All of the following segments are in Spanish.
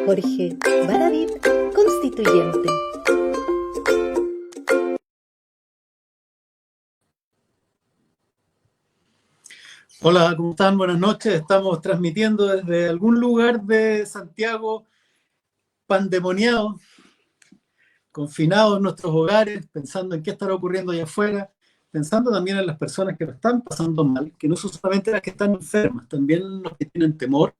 Jorge Baradit, constituyente. Hola, ¿cómo están? Buenas noches. Estamos transmitiendo desde algún lugar de Santiago, pandemoniados, confinados en nuestros hogares, pensando en qué estará ocurriendo allá afuera, pensando también en las personas que lo están pasando mal, que no son solamente las que están enfermas, también los que tienen temor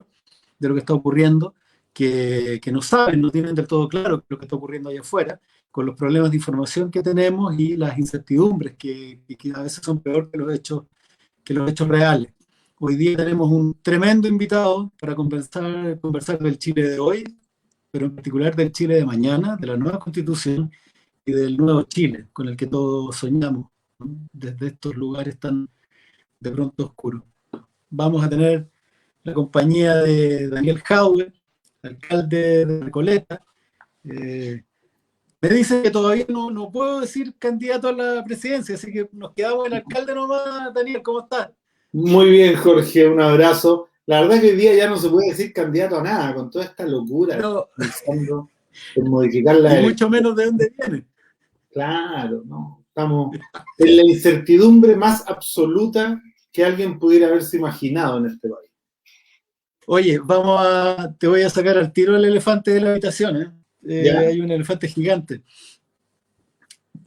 de lo que está ocurriendo, que no saben, no tienen del todo claro lo que está ocurriendo allá afuera, con los problemas de información que tenemos y las incertidumbres que a veces son peor que los hechos reales. Hoy día tenemos un tremendo invitado para conversar del Chile de hoy, pero en particular del Chile de mañana, de la nueva Constitución y del nuevo Chile, con el que todos soñamos, ¿no? Desde estos lugares tan de pronto oscuros. Vamos a tener la compañía de Daniel Jadwe, alcalde de Recoleta. Me dice que todavía no puedo decir candidato a la presidencia, así que nos quedamos el alcalde nomás. Daniel, ¿cómo estás? Muy bien, Jorge, un abrazo. La verdad que hoy día ya no se puede decir candidato a nada, con toda esta locura, No, pensando en modificar la y mucho menos de dónde viene. Claro, ¿no? Estamos en la incertidumbre más absoluta que alguien pudiera haberse imaginado en este país. Oye, te voy a sacar al tiro el elefante de la habitación, ¿eh? Hay un elefante gigante.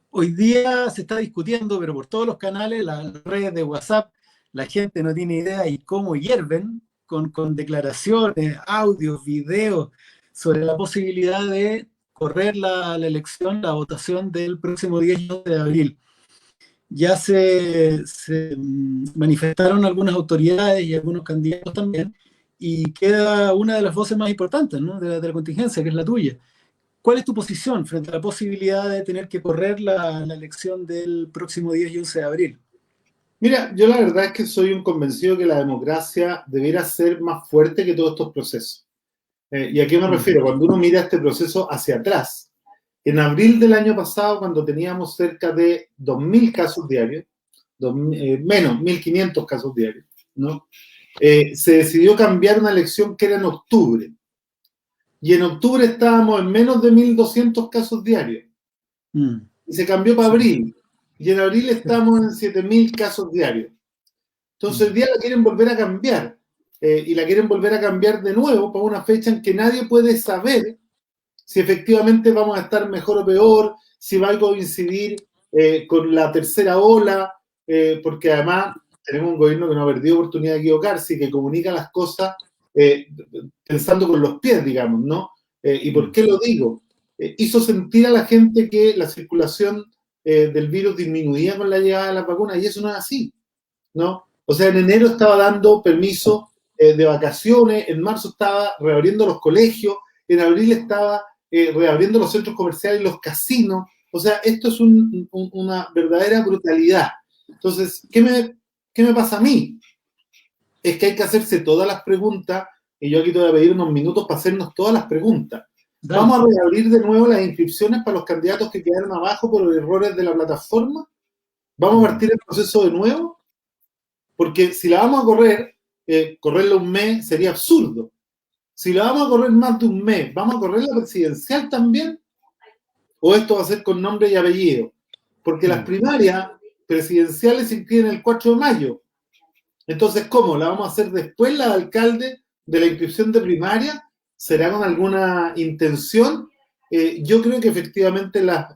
Hoy día se está discutiendo, pero por todos los canales, las redes de WhatsApp, la gente no tiene idea y cómo hierven con declaraciones, audios, videos sobre la posibilidad de correr la elección, la votación del próximo 10 de abril. Ya se manifestaron algunas autoridades y algunos candidatos también, y queda una de las voces más importantes, ¿no? de la contingencia, que es la tuya. ¿Cuál es tu posición frente a la posibilidad de tener que correr la elección del próximo 10 y 11 de abril? Mira, yo la verdad es que soy un convencido que la democracia debiera ser más fuerte que todos estos procesos. ¿Y a qué me refiero? Cuando uno mira este proceso hacia atrás, en abril del año pasado, cuando teníamos cerca de 2.000 casos diarios, menos, 1.500 casos diarios, ¿no? Se decidió cambiar una elección que era en octubre. Y en octubre estábamos en menos de 1.200 casos diarios. Y se cambió para abril. Y en abril estamos en 7.000 casos diarios. Entonces, hoy día la quieren volver a cambiar. Y la quieren volver a cambiar de nuevo para una fecha en que nadie puede saber si efectivamente vamos a estar mejor o peor, si va a coincidir con la tercera ola, porque además tenemos un gobierno que no ha perdido oportunidad de equivocarse y que comunica las cosas pensando con los pies, digamos, ¿no? ¿Y por qué lo digo? Hizo sentir a la gente que la circulación del virus disminuía con la llegada de las vacunas, y eso no es así, ¿no? O sea, en enero estaba dando permiso de vacaciones, en marzo estaba reabriendo los colegios, en abril estaba reabriendo los centros comerciales y los casinos. O sea, esto es una verdadera brutalidad. Entonces, ¿qué me pasa a mí? Es que hay que hacerse todas las preguntas, y yo aquí te voy a pedir unos minutos para hacernos todas las preguntas. Dale. ¿Vamos a reabrir de nuevo las inscripciones para los candidatos que quedaron abajo por errores de la plataforma? ¿Vamos a partir el proceso de nuevo? Porque si la vamos a correr, correrla un mes sería absurdo. Si la vamos a correr más de un mes, ¿vamos a correr la presidencial también? ¿O esto va a ser con nombre y apellido? Porque las primarias presidenciales se inscriben el 4 de mayo. Entonces, ¿cómo? ¿La vamos a hacer después la de alcalde de la inscripción de primaria? ¿Será con alguna intención? Yo creo que efectivamente las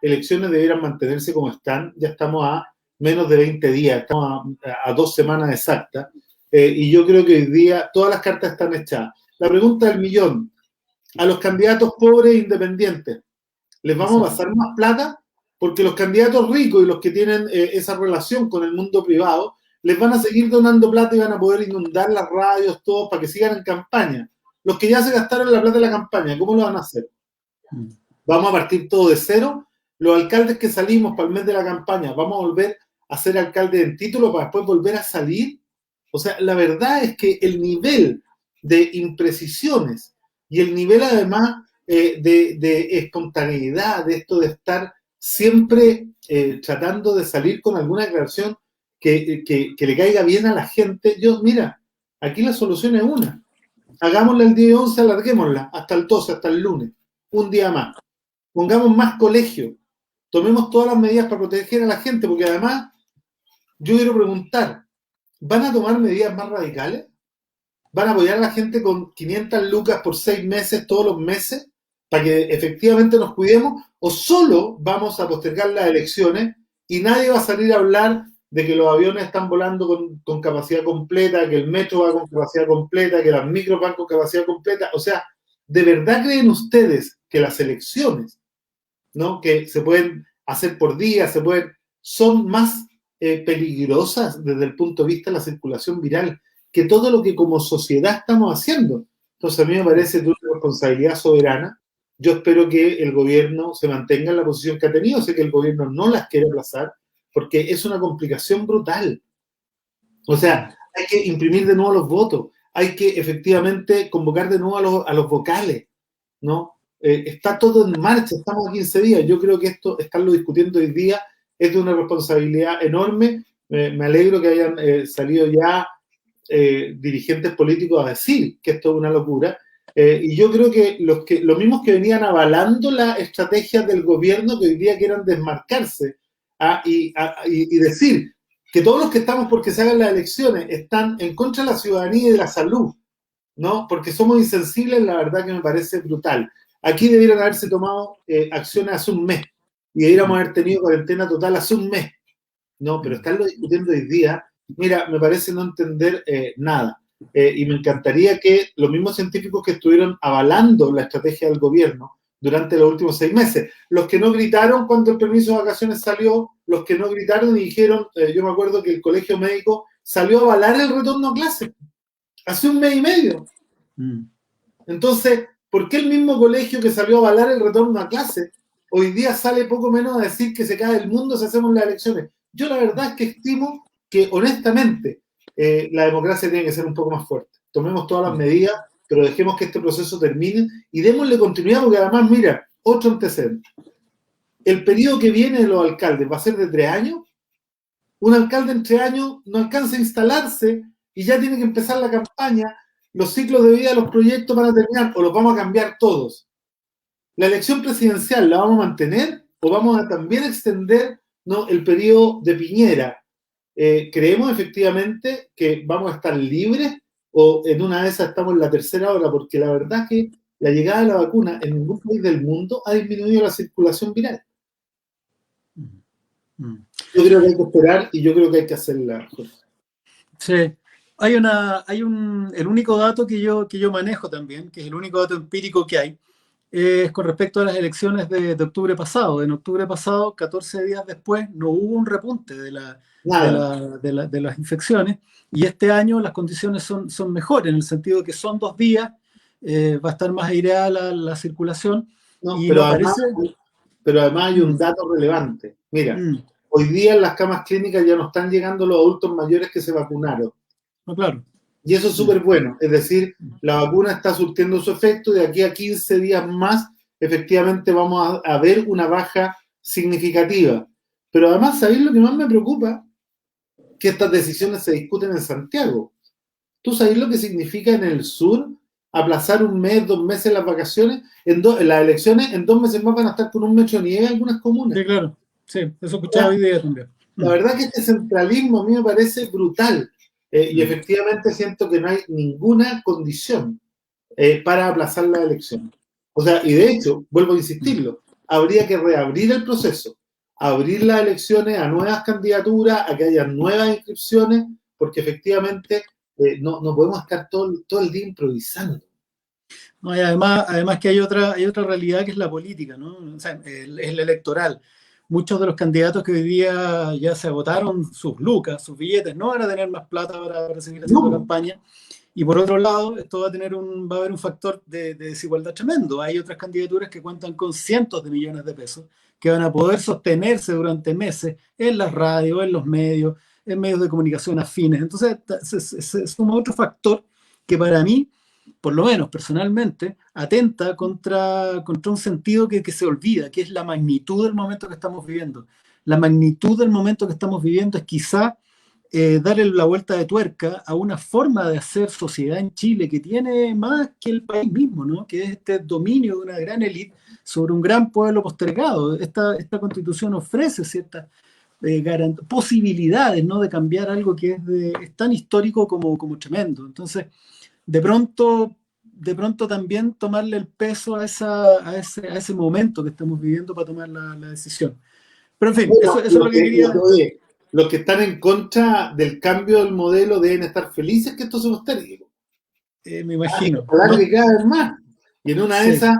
elecciones debieran mantenerse como están. Ya estamos a menos de 20 días, estamos a 2 semanas exactas. Y yo creo que hoy día todas las cartas están echadas. La pregunta del millón: a los candidatos pobres e independientes, ¿les vamos a pasar más plata? Porque los candidatos ricos y los que tienen esa relación con el mundo privado les van a seguir donando plata y van a poder inundar las radios, todo, para que sigan en campaña. Los que ya se gastaron la plata de la campaña, ¿cómo lo van a hacer? ¿Vamos a partir todo de cero? Los alcaldes que salimos para el mes de la campaña, ¿vamos a volver a ser alcaldes en título para después volver a salir? O sea, la verdad es que el nivel de imprecisiones y el nivel además de espontaneidad, de esto de estar siempre tratando de salir con alguna declaración que le caiga bien a la gente. Mira, aquí la solución es una. Hagámosla el día 11, alarguémosla hasta el 12, hasta el lunes, un día más. Pongamos más colegios, tomemos todas las medidas para proteger a la gente, porque además, yo quiero preguntar, ¿van a tomar medidas más radicales? ¿Van a apoyar a la gente con 500 lucas por 6 meses, todos los meses, para que efectivamente nos cuidemos? ¿O solo vamos a postergar las elecciones y nadie va a salir a hablar de que los aviones están volando con capacidad completa, que el metro va con capacidad completa, que las micros van con capacidad completa? O sea, ¿de verdad creen ustedes que las elecciones, ¿no?, que se pueden hacer por día, son más peligrosas desde el punto de vista de la circulación viral que todo lo que como sociedad estamos haciendo? Entonces a mí me parece de una responsabilidad soberana. Yo espero que el gobierno se mantenga en la posición que ha tenido. Sé que el gobierno no las quiere aplazar porque es una complicación brutal. O sea, hay que imprimir de nuevo los votos, hay que efectivamente convocar de nuevo a los vocales, ¿no? Está todo en marcha, estamos a 15 días. Yo creo que estarlo discutiendo hoy día es de una responsabilidad enorme. Me alegro que hayan salido ya dirigentes políticos a decir que esto es una locura. Y yo creo que los mismos que venían avalando la estrategia del gobierno, que hoy día quieran desmarcarse y decir que todos los que estamos porque se hagan las elecciones están en contra de la ciudadanía y de la salud, ¿no? Porque somos insensibles, la verdad que me parece brutal. Aquí debieron haberse tomado acciones hace un mes y debiéramos haber tenido cuarentena total hace un mes, ¿no? Pero estarlo discutiendo hoy día, mira, me parece no entender nada. Y me encantaría que los mismos científicos que estuvieron avalando la estrategia del gobierno durante los últimos 6 meses, los que no gritaron cuando el permiso de vacaciones salió, los que no gritaron y dijeron, yo me acuerdo que el colegio médico salió a avalar el retorno a clases hace un mes y medio. Entonces, ¿por qué el mismo colegio que salió a avalar el retorno a clases hoy día sale poco menos a decir que se cae el mundo si hacemos las elecciones? Yo la verdad es que estimo que honestamente la democracia tiene que ser un poco más fuerte. Tomemos todas las medidas, pero dejemos que este proceso termine y démosle continuidad, porque además, mira, otro antecedente. El periodo que viene de los alcaldes va a ser de 3 años. Un alcalde en 3 años no alcanza a instalarse y ya tiene que empezar la campaña. Los ciclos de vida de los proyectos van a terminar o los vamos a cambiar todos. ¿La elección presidencial la vamos a mantener o vamos a también extender, ¿no?, el periodo de Piñera? ¿Creemos efectivamente que vamos a estar libres o en una de esas estamos en la tercera ola? Porque la verdad es que la llegada de la vacuna en ningún país del mundo ha disminuido la circulación viral. Yo creo que hay que esperar y yo creo que hay que hacerla. Sí. El único dato que yo manejo también, que es el único dato empírico que hay, es con respecto a las elecciones de octubre pasado. En octubre pasado, 14 días después, no hubo un repunte de las infecciones, y este año las condiciones son mejores, en el sentido de que son 2 días, va a estar más aireada la circulación. No, y pero además hay un dato relevante. Mira, hoy día en las camas clínicas ya no están llegando los adultos mayores que se vacunaron. No, claro. Y eso es súper bueno. Es decir, la vacuna está surtiendo su efecto. De aquí a 15 días más, efectivamente vamos a ver una baja significativa. Pero además, ¿sabéis lo que más me preocupa? Que estas decisiones se discuten en Santiago. ¿Tú sabéis lo que significa en el sur aplazar 1 mes, 2 meses las vacaciones? En las elecciones, en 2 meses más van a estar con 1 metro de nieve en algunas comunas. Sí, claro. Sí, eso escuchaba hoy día también. La verdad que este centralismo a mí me parece brutal. Y efectivamente siento que no hay ninguna condición para aplazar la elección. O sea, y de hecho, vuelvo a insistirlo, habría que reabrir el proceso, abrir las elecciones a nuevas candidaturas, a que haya nuevas inscripciones, porque efectivamente no podemos estar todo el día improvisando. No, y además que hay otra realidad que es la política, ¿no? O sea, es la electoral. Muchos de los candidatos que hoy día ya se agotaron sus lucas, sus billetes, no van a tener más plata para seguir haciendo campaña. Y por otro lado, esto va a haber un factor de desigualdad tremendo. Hay otras candidaturas que cuentan con cientos de millones de pesos que van a poder sostenerse durante meses en las radios, en los medios, en medios de comunicación afines. Entonces, se suma otro factor que para mí, por lo menos personalmente, atenta contra un sentido que se olvida, que es la magnitud del momento que estamos viviendo. La magnitud del momento que estamos viviendo es quizá darle la vuelta de tuerca a una forma de hacer sociedad en Chile que tiene más que el país mismo, ¿no? Que es este dominio de una gran élite sobre un gran pueblo postergado. Esta constitución ofrece ciertas posibilidades, ¿no? De cambiar algo que es tan histórico como tremendo. Entonces, de pronto también tomarle el peso a ese momento que estamos viviendo para tomar la decisión. Pero en fin, Bueno, eso es lo que quería. los que están en contra del cambio del modelo deben estar felices que esto se postergue. Me imagino. Ojalá que cada vez más. Y en una de Sí. esas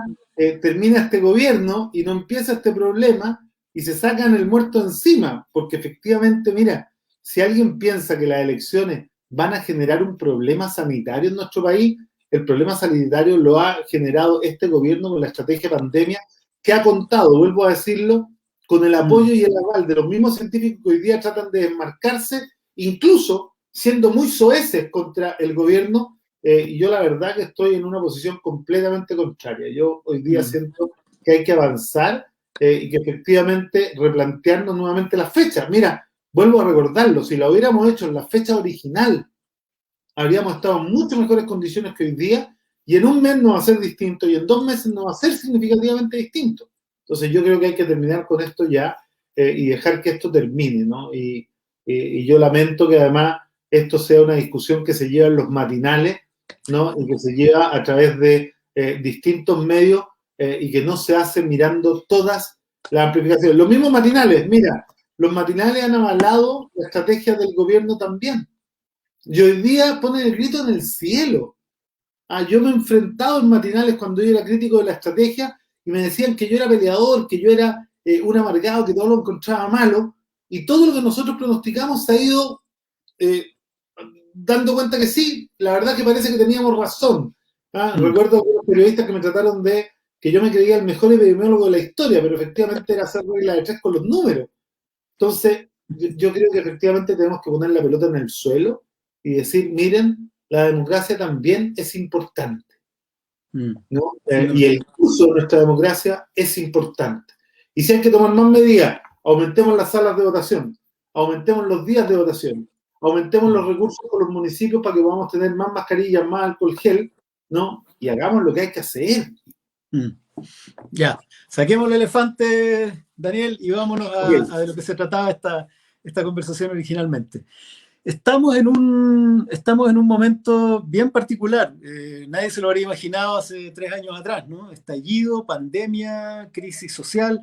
termina este gobierno y no empieza este problema y se sacan el muerto encima. Porque efectivamente, mira, si alguien piensa que las elecciones van a generar un problema sanitario en nuestro país, el problema sanitario lo ha generado este gobierno con la estrategia pandemia, que ha contado, vuelvo a decirlo, con el apoyo y el aval de los mismos científicos que hoy día tratan de desmarcarse, incluso siendo muy soeces contra el gobierno. Y yo la verdad que estoy en una posición completamente contraria. Yo hoy día siento que hay que avanzar y que efectivamente replantearnos nuevamente las fechas. Mira, vuelvo a recordarlo, si lo hubiéramos hecho en la fecha original, habríamos estado en mucho mejores condiciones que hoy día, y en un mes no va a ser distinto, y en 2 meses no va a ser significativamente distinto. Entonces yo creo que hay que terminar con esto ya y dejar que esto termine, ¿no? Y yo lamento que además esto sea una discusión que se lleva en los matinales, ¿no? Y que se lleva a través de distintos medios y que no se hace mirando todas las amplificaciones. Los mismos matinales, mira, los matinales han avalado la estrategia del gobierno también. Y hoy día ponen el grito en el cielo. Yo me he enfrentado en matinales cuando yo era crítico de la estrategia y me decían que yo era peleador, que yo era un amargado, que todo lo encontraba malo, y todo lo que nosotros pronosticamos se ha ido dando cuenta que sí, la verdad que parece que teníamos razón. Recuerdo a los periodistas que me trataron de que yo me creía el mejor epidemiólogo de la historia, pero efectivamente era hacer regla de 3 con los números. Entonces, yo creo que efectivamente tenemos que poner la pelota en el suelo y decir, miren, la democracia también es importante, ¿no? Y el uso de nuestra democracia es importante. Y si hay que tomar más medidas, aumentemos las salas de votación, aumentemos los días de votación, aumentemos los recursos con los municipios para que podamos tener más mascarillas, más alcohol gel, ¿no? Y hagamos lo que hay que hacer. Ya, saquemos el elefante, Daniel, y vámonos a de lo que se trataba esta conversación originalmente. Estamos en un momento bien particular. Nadie se lo habría imaginado hace 3 años atrás, ¿no? Estallido, pandemia, crisis social.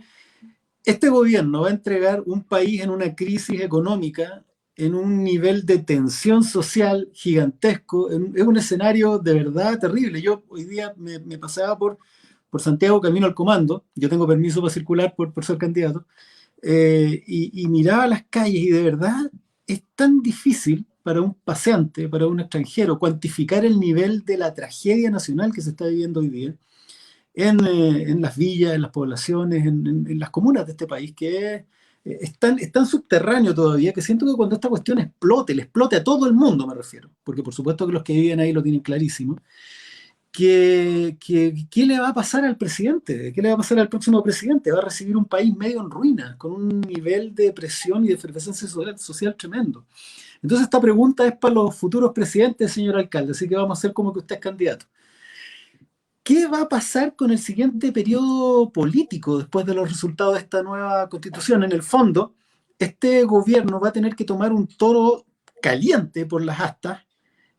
Este gobierno va a entregar un país en una crisis económica, en un nivel de tensión social gigantesco. Es un escenario de verdad terrible. Yo hoy día me paseaba por Santiago camino al comando. Yo tengo permiso para circular por ser candidato. Y miraba las calles y de verdad es tan difícil para un paseante, para un extranjero, cuantificar el nivel de la tragedia nacional que se está viviendo hoy día en las villas, en las poblaciones, en las comunas de este país, que es tan subterráneo todavía que siento que cuando esta cuestión explote, le explote a todo el mundo, me refiero, porque por supuesto que los que viven ahí lo tienen clarísimo, ¿qué le va a pasar al presidente? ¿Qué le va a pasar al próximo presidente? Va a recibir un país medio en ruina, con un nivel de presión y de efervescencia social tremendo. Entonces esta pregunta es para los futuros presidentes, señor alcalde, así que vamos a hacer como que usted es candidato. ¿Qué va a pasar con el siguiente periodo político después de los resultados de esta nueva constitución? En el fondo, este gobierno va a tener que tomar un toro caliente por las astas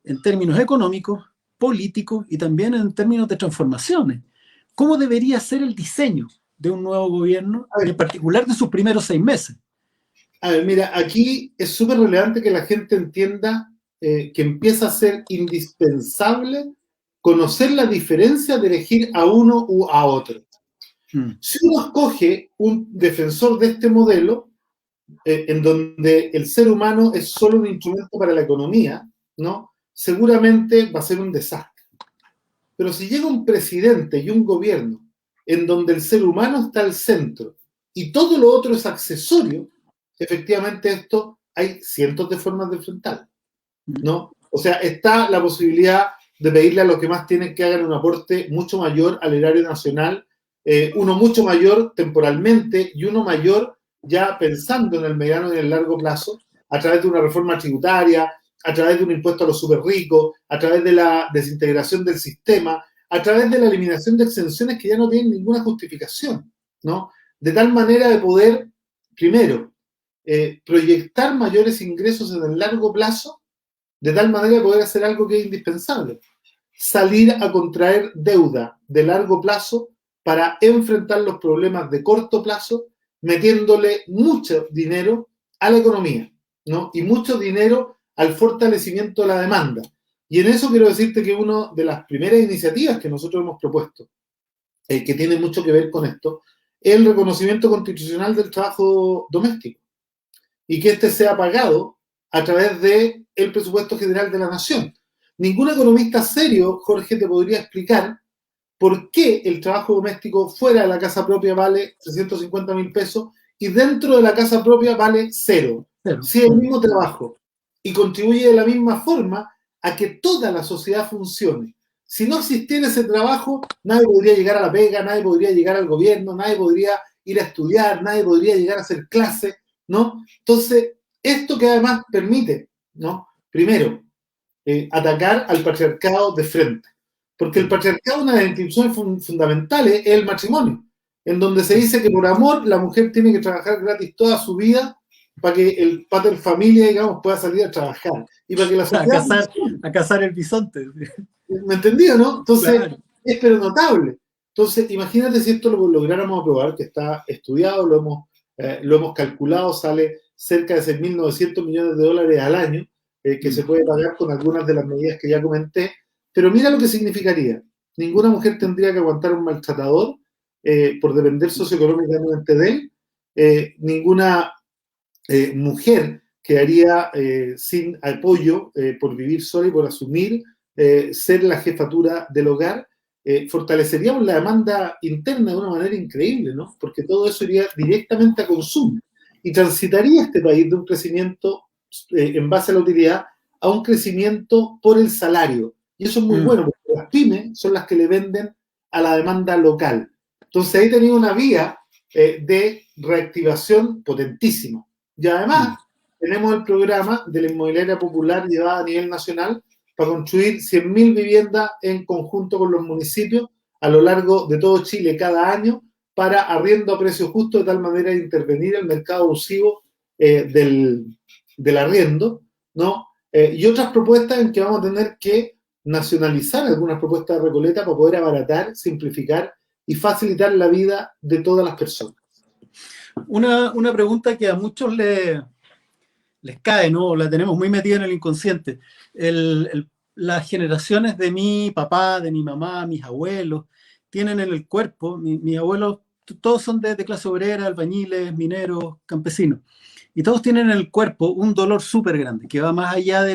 en términos económicos, políticos y también en términos de transformaciones. ¿Cómo debería ser el diseño de un nuevo gobierno, en particular de sus primeros 6 meses? A ver, mira, aquí es súper relevante que la gente entienda que empieza a ser indispensable conocer la diferencia de elegir a uno u a otro. Si uno escoge un defensor de este modelo, en donde el ser humano es solo un instrumento para la economía, ¿no? Seguramente va a ser un desastre. Pero si llega un presidente y un gobierno en donde el ser humano está al centro y todo lo otro es accesorio, efectivamente esto hay cientos de formas de enfrentarlo, ¿no? O sea, está la posibilidad de pedirle a los que más tienen que hagan un aporte mucho mayor al erario nacional, uno mucho mayor temporalmente y uno mayor ya pensando en el mediano y en el largo plazo, a través de una reforma tributaria, a través de un impuesto a los súper ricos, a través de la desintegración del sistema, a través de la eliminación de exenciones que ya no tienen ninguna justificación, ¿no? De tal manera de poder, primero, proyectar mayores ingresos en el largo plazo, de tal manera de poder hacer algo que es indispensable, salir a contraer deuda de largo plazo para enfrentar los problemas de corto plazo, metiéndole mucho dinero a la economía, ¿no? Y mucho dinero al fortalecimiento de la demanda. Y en eso quiero decirte que una de las primeras iniciativas que nosotros hemos propuesto, que tiene mucho que ver con esto, es el reconocimiento constitucional del trabajo doméstico y que este sea pagado a través del presupuesto general de la nación. Ningún economista serio, Jorge, te podría explicar por qué el trabajo doméstico fuera de la casa propia vale 350.000 pesos y dentro de la casa propia vale cero. Si es el mismo trabajo y contribuye de la misma forma a que toda la sociedad funcione. Si no existiera ese trabajo, nadie podría llegar a la pega, nadie podría llegar al gobierno, nadie podría ir a estudiar, nadie podría llegar a hacer clases, ¿no? Entonces, esto que además permite, ¿no? Primero, atacar al patriarcado de frente. Porque el patriarcado, una de las instituciones fundamentales, es el matrimonio, en donde se dice que por amor la mujer tiene que trabajar gratis toda su vida para que el pater familia, digamos, pueda salir a trabajar. Y para que la sociedad... A cazar el bisonte. ¿Me entendió, no? Entonces, claro. Es pero notable. Entonces, imagínate si esto lo lográramos aprobar, que está estudiado, lo hemos calculado, sale cerca de 6.900 millones de dólares al año, que se puede pagar con algunas de las medidas que ya comenté. Pero mira lo que significaría. Ninguna mujer tendría que aguantar un maltratador por depender socioeconómicamente de él. Ninguna mujer quedaría sin apoyo por vivir sola y por asumir ser la jefatura del hogar. Fortaleceríamos la demanda interna de una manera increíble, ¿no? Porque todo eso iría directamente a consumo y transitaría este país de un crecimiento en base a la utilidad a un crecimiento por el salario. Y eso es muy bueno, porque las pymes son las que le venden a la demanda local. Entonces ahí tenía una vía de reactivación potentísima. Y además tenemos el programa de la inmobiliaria popular llevada a nivel nacional para construir 100.000 viviendas en conjunto con los municipios a lo largo de todo Chile cada año para arriendo a precio justo, de tal manera de intervenir el mercado abusivo del arriendo, ¿no? Y otras propuestas en que vamos a tener que nacionalizar algunas propuestas de Recoleta para poder abaratar, simplificar y facilitar la vida de todas las personas. Una pregunta que a muchos les cae, ¿no? La tenemos muy metida en el inconsciente. Las generaciones de mi papá, de mi mamá, mis abuelos, tienen en el cuerpo, mis abuelos, todos son de clase obrera, albañiles, mineros, campesinos, y todos tienen en el cuerpo un dolor súper grande, que va más allá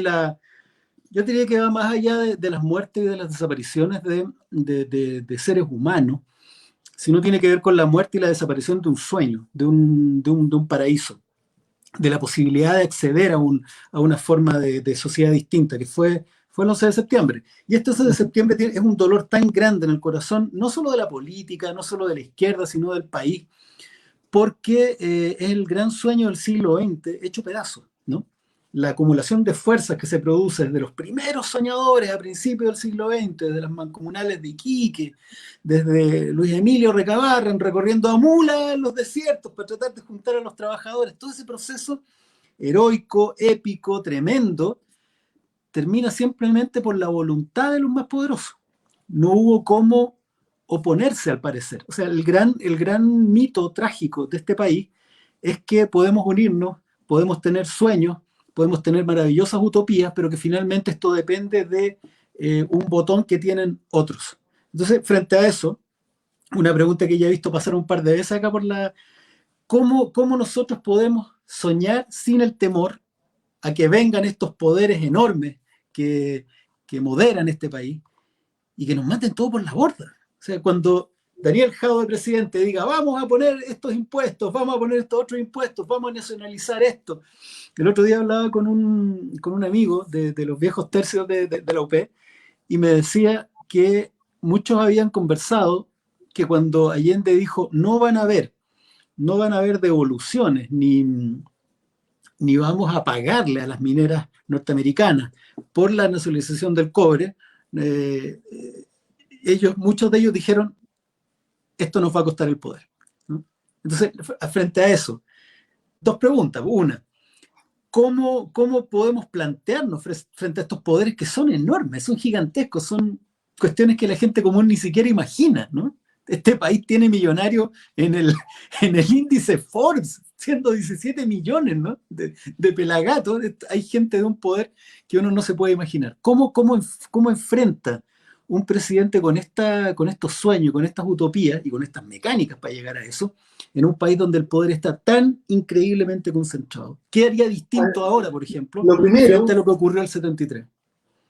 yo diría que va más allá de las muertes y de las desapariciones de seres humanos, sino tiene que ver con la muerte y la desaparición de un sueño, de un paraíso, de la posibilidad de acceder a una forma de sociedad distinta, que fue el 11 de septiembre. Y este 11 de septiembre es un dolor tan grande en el corazón, no solo de la política, no solo de la izquierda, sino del país, porque es el gran sueño del siglo XX hecho pedazos, ¿no? La acumulación de fuerzas que se produce desde los primeros soñadores a principios del siglo XX, desde las mancomunales de Iquique, desde Luis Emilio Recabarren, recorriendo a mula en los desiertos para tratar de juntar a los trabajadores, todo ese proceso heroico, épico, tremendo, termina simplemente por la voluntad de los más poderosos. No hubo cómo oponerse, al parecer. O sea, el gran mito trágico de este país es que podemos unirnos, podemos tener sueños, podemos tener maravillosas utopías, pero que finalmente esto depende de un botón que tienen otros. Entonces, frente a eso, una pregunta que ya he visto pasar un par de veces acá ¿cómo nosotros podemos soñar sin el temor a que vengan estos poderes enormes que moderan este país y que nos maten todo por la borda? O sea, cuando Daniel Jadwe, presidente, diga vamos a poner estos impuestos, vamos a poner estos otros impuestos, vamos a nacionalizar esto. El otro día hablaba con un amigo de los viejos tercios de la UP y me decía que muchos habían conversado que cuando Allende dijo no van a haber devoluciones ni ni vamos a pagarle a las mineras norteamericanas por la nacionalización del cobre, muchos de ellos dijeron, esto nos va a costar el poder, ¿no? Entonces, frente a eso, dos preguntas. Una, ¿cómo podemos plantearnos frente a estos poderes que son enormes, son gigantescos, son cuestiones que la gente común ni siquiera imagina, ¿no? Este país tiene millonarios en el índice Forbes, siendo 17 millones, ¿no? de pelagatos. Hay gente de un poder que uno no se puede imaginar. ¿Cómo enfrenta un presidente con estos sueños, con estas utopías y con estas mecánicas para llegar a eso, en un país donde el poder está tan increíblemente concentrado? ¿Qué haría distinto ahora, por ejemplo, frente a lo que ocurrió en el 73?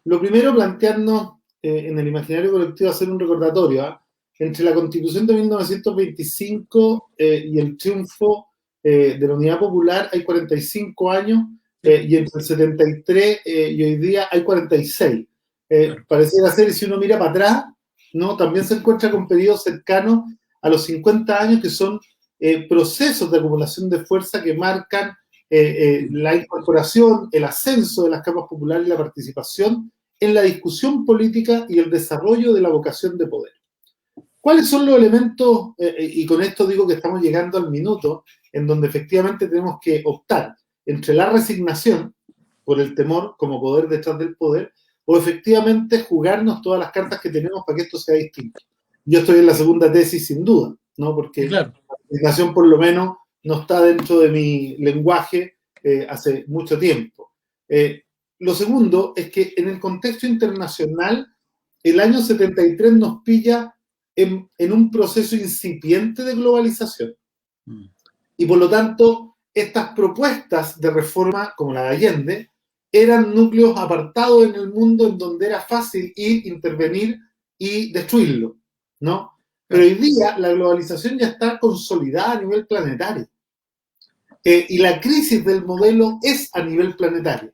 Lo primero, plantearnos en el imaginario colectivo, hacer un recordatorio, entre la Constitución de 1925 y el triunfo de la Unidad Popular hay 45 años, y entre el 73 y hoy día hay 46. Pareciera ser, y si uno mira para atrás, ¿no? También se encuentra con periodos cercanos a los 50 años, que son procesos de acumulación de fuerza que marcan la incorporación, el ascenso de las capas populares y la participación en la discusión política y el desarrollo de la vocación de poder. ¿Cuáles son los elementos? Y con esto digo que estamos llegando al minuto en donde efectivamente tenemos que optar entre la resignación por el temor como poder detrás del poder, o efectivamente jugarnos todas las cartas que tenemos para que esto sea distinto. Yo estoy en la segunda tesis sin duda, ¿no? Porque claro, la resignación por lo menos no está dentro de mi lenguaje hace mucho tiempo. Lo segundo es que en el contexto internacional, el año 73 nos pilla en un proceso incipiente de globalización. Y por lo tanto, estas propuestas de reforma, como la de Allende, eran núcleos apartados en el mundo en donde era fácil ir, intervenir y destruirlo, ¿no? Pero hoy día la globalización ya está consolidada a nivel planetario. Y la crisis del modelo es a nivel planetario.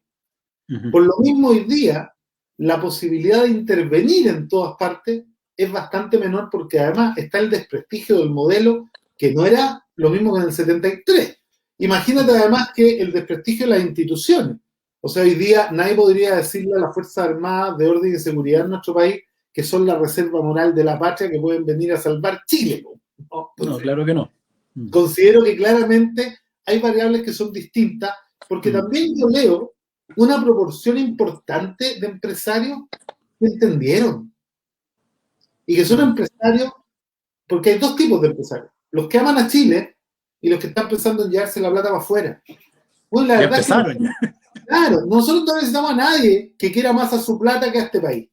Por lo mismo, hoy día, la posibilidad de intervenir en todas partes es bastante menor, porque además está el desprestigio del modelo, que no era lo mismo que en el 73. Imagínate además que el desprestigio de las instituciones. O sea, hoy día nadie podría decirle a las Fuerzas Armadas de orden y seguridad en nuestro país que son la reserva moral de la patria, que pueden venir a salvar Chile. ¿No? Entonces, no, claro que no. Considero que claramente hay variables que son distintas, porque también yo leo una proporción importante de empresarios que entendieron. Y que son empresarios, porque hay dos tipos de empresarios: los que aman a Chile y los que están pensando en llevarse la plata para afuera. Bueno, la verdad empezaron es que, claro, nosotros no necesitamos a nadie que quiera más a su plata que a este país.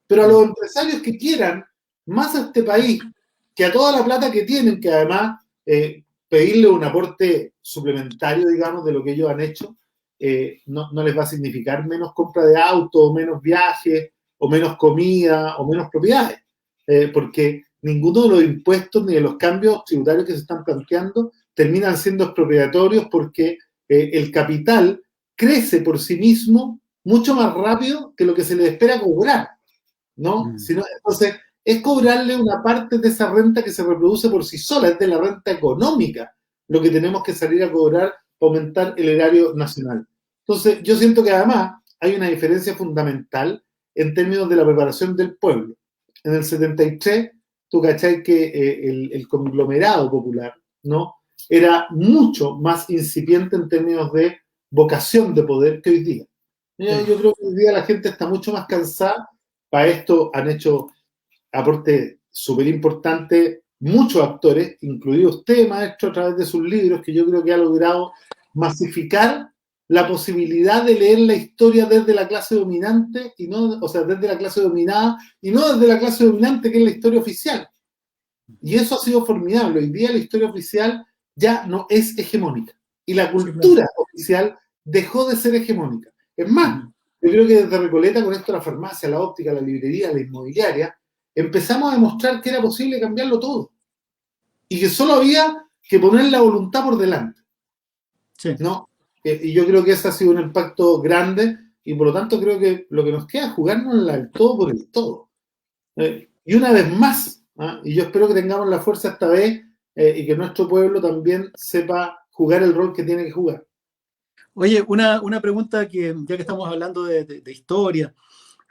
Pero a los empresarios que quieran más a este país que a toda la plata que tienen, que además pedirle un aporte suplementario, digamos, de lo que ellos han hecho, no les va a significar menos compra de auto, o menos viajes, o menos comida, o menos propiedades. Porque ninguno de los impuestos ni de los cambios tributarios que se están planteando terminan siendo expropiatorios, porque el capital crece por sí mismo mucho más rápido que lo que se le espera cobrar, ¿no? Entonces, es cobrarle una parte de esa renta que se reproduce por sí sola, es de la renta económica lo que tenemos que salir a cobrar para aumentar el erario nacional. Entonces, yo siento que además hay una diferencia fundamental en términos de la preparación del pueblo. En el 73, tú cachai que el conglomerado popular, ¿no?, era mucho más incipiente en términos de vocación de poder que hoy día. Yo creo que hoy día la gente está mucho más cansada. Para esto han hecho aportes súper importantes muchos actores, incluido usted, maestro, a través de sus libros, que yo creo que ha logrado masificar la posibilidad de leer la historia desde la clase dominante, y no, o sea, desde la clase dominada, y no desde la clase dominante, que es la historia oficial. Y eso ha sido formidable. Hoy día la historia oficial ya no es hegemónica, y la cultura oficial dejó de ser hegemónica. Es más, yo creo que desde Recoleta, con esto de la farmacia, la óptica, la librería, la inmobiliaria, empezamos a demostrar que era posible cambiarlo todo. Y que solo había que poner la voluntad por delante. Sí. ¿No? Y yo creo que ese ha sido un impacto grande, y por lo tanto creo que lo que nos queda es jugárnosla el todo por el todo. Y una vez más, y yo espero que tengamos la fuerza esta vez, y que nuestro pueblo también sepa jugar el rol que tiene que jugar. Oye, una pregunta que, ya que estamos hablando de historia,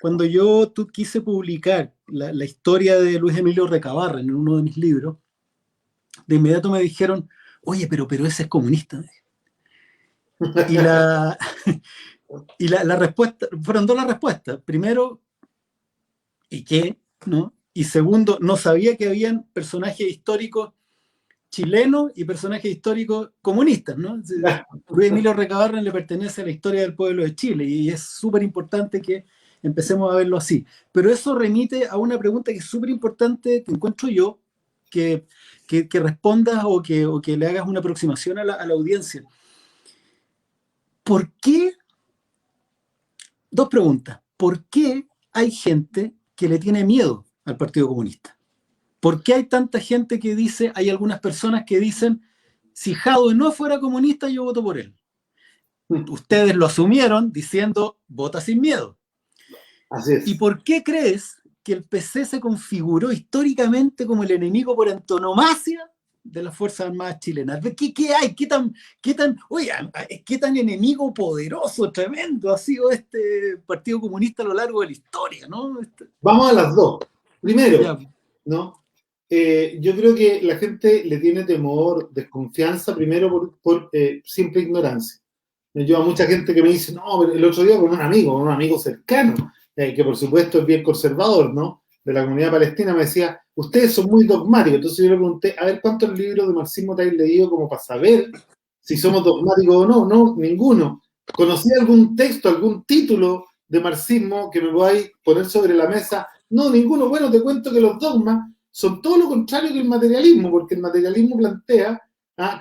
cuando tú quise publicar la historia de Luis Emilio Recabarren en uno de mis libros, de inmediato me dijeron, oye, pero ese es comunista. Y la, la respuesta, fueron dos las respuestas. Primero, ¿y qué? ¿No? Y segundo, no sabía que habían personajes históricos chilenos y personajes históricos comunistas, ¿no? Luis Emilio Recabarren le pertenece a la historia del pueblo de Chile y es súper importante que empecemos a verlo así. Pero eso remite a una pregunta que es súper importante que encuentro yo, que respondas o que le hagas una aproximación a la audiencia. ¿Por qué? Dos preguntas. ¿Por qué hay gente que le tiene miedo al Partido Comunista? ¿Por qué hay tanta gente que dice, hay algunas personas que dicen, si Jadwe no fuera comunista, yo voto por él? Ustedes lo asumieron diciendo, vota sin miedo. Así es. ¿Y por qué crees que el PC se configuró históricamente como el enemigo por antonomasia de las Fuerzas Armadas chilenas? ¿Qué hay? ¿Qué tan enemigo poderoso, tremendo ha sido este Partido Comunista a lo largo de la historia, ¿no? Vamos a las dos. Primero, Ya. ¿no? Yo creo que la gente le tiene temor, desconfianza, primero por simple ignorancia. Yo a mucha gente que me dice, no, pero el otro día con un amigo cercano, que por supuesto es bien conservador, ¿no? De la comunidad palestina, me decía, ustedes son muy dogmáticos. Entonces yo le pregunté, a ver, ¿cuántos libros de marxismo te has leído como para saber si somos dogmáticos o no? No, ninguno. ¿Conocí algún texto, algún título de marxismo que me podáis poner sobre la mesa? No, ninguno. Bueno, te cuento que los dogmas son todo lo contrario que el materialismo, porque el materialismo plantea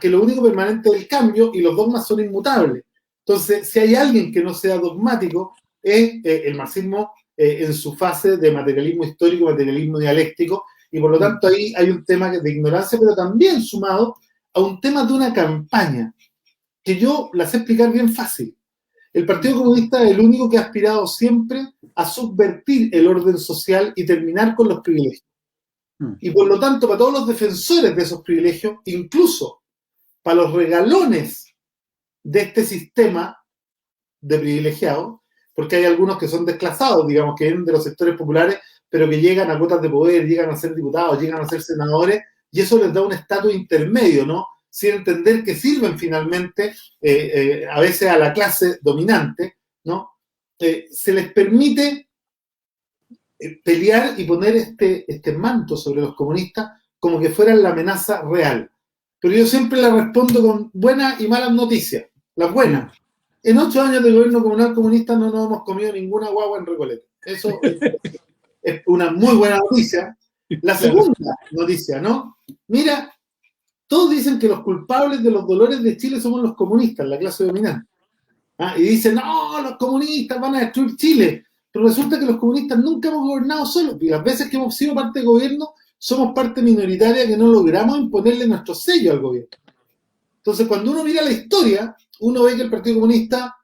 que lo único permanente es el cambio y los dogmas son inmutables. Entonces, si hay alguien que no sea dogmático, es el marxismo en su fase de materialismo histórico, materialismo dialéctico, y por lo tanto ahí hay un tema de ignorancia, pero también sumado a un tema de una campaña, que yo la sé explicar bien fácil. El Partido Comunista es el único que ha aspirado siempre a subvertir el orden social y terminar con los privilegios. Y por lo tanto, para todos los defensores de esos privilegios, incluso para los regalones de este sistema de privilegiados, porque hay algunos que son desclasados, digamos, que vienen de los sectores populares, pero que llegan a cuotas de poder, llegan a ser diputados, llegan a ser senadores, y eso les da un estatus intermedio, ¿no? Sin entender que sirven finalmente a veces a la clase dominante, ¿no? Se les permite pelear y poner este manto sobre los comunistas como que fueran la amenaza real. Pero yo siempre le respondo con buenas y malas noticias. Las buenas. En 8 años de gobierno comunal comunista no nos hemos comido ninguna guagua en Recoleta. Eso es una muy buena noticia. La segunda noticia, ¿no? Mira, todos dicen que los culpables de los dolores de Chile somos los comunistas, la clase dominante. Y dicen, no, los comunistas van a destruir Chile. Pero resulta que los comunistas nunca hemos gobernado solos. Y las veces que hemos sido parte de gobierno, somos parte minoritaria que no logramos imponerle nuestro sello al gobierno. Entonces, cuando uno mira la historia, uno ve que el Partido Comunista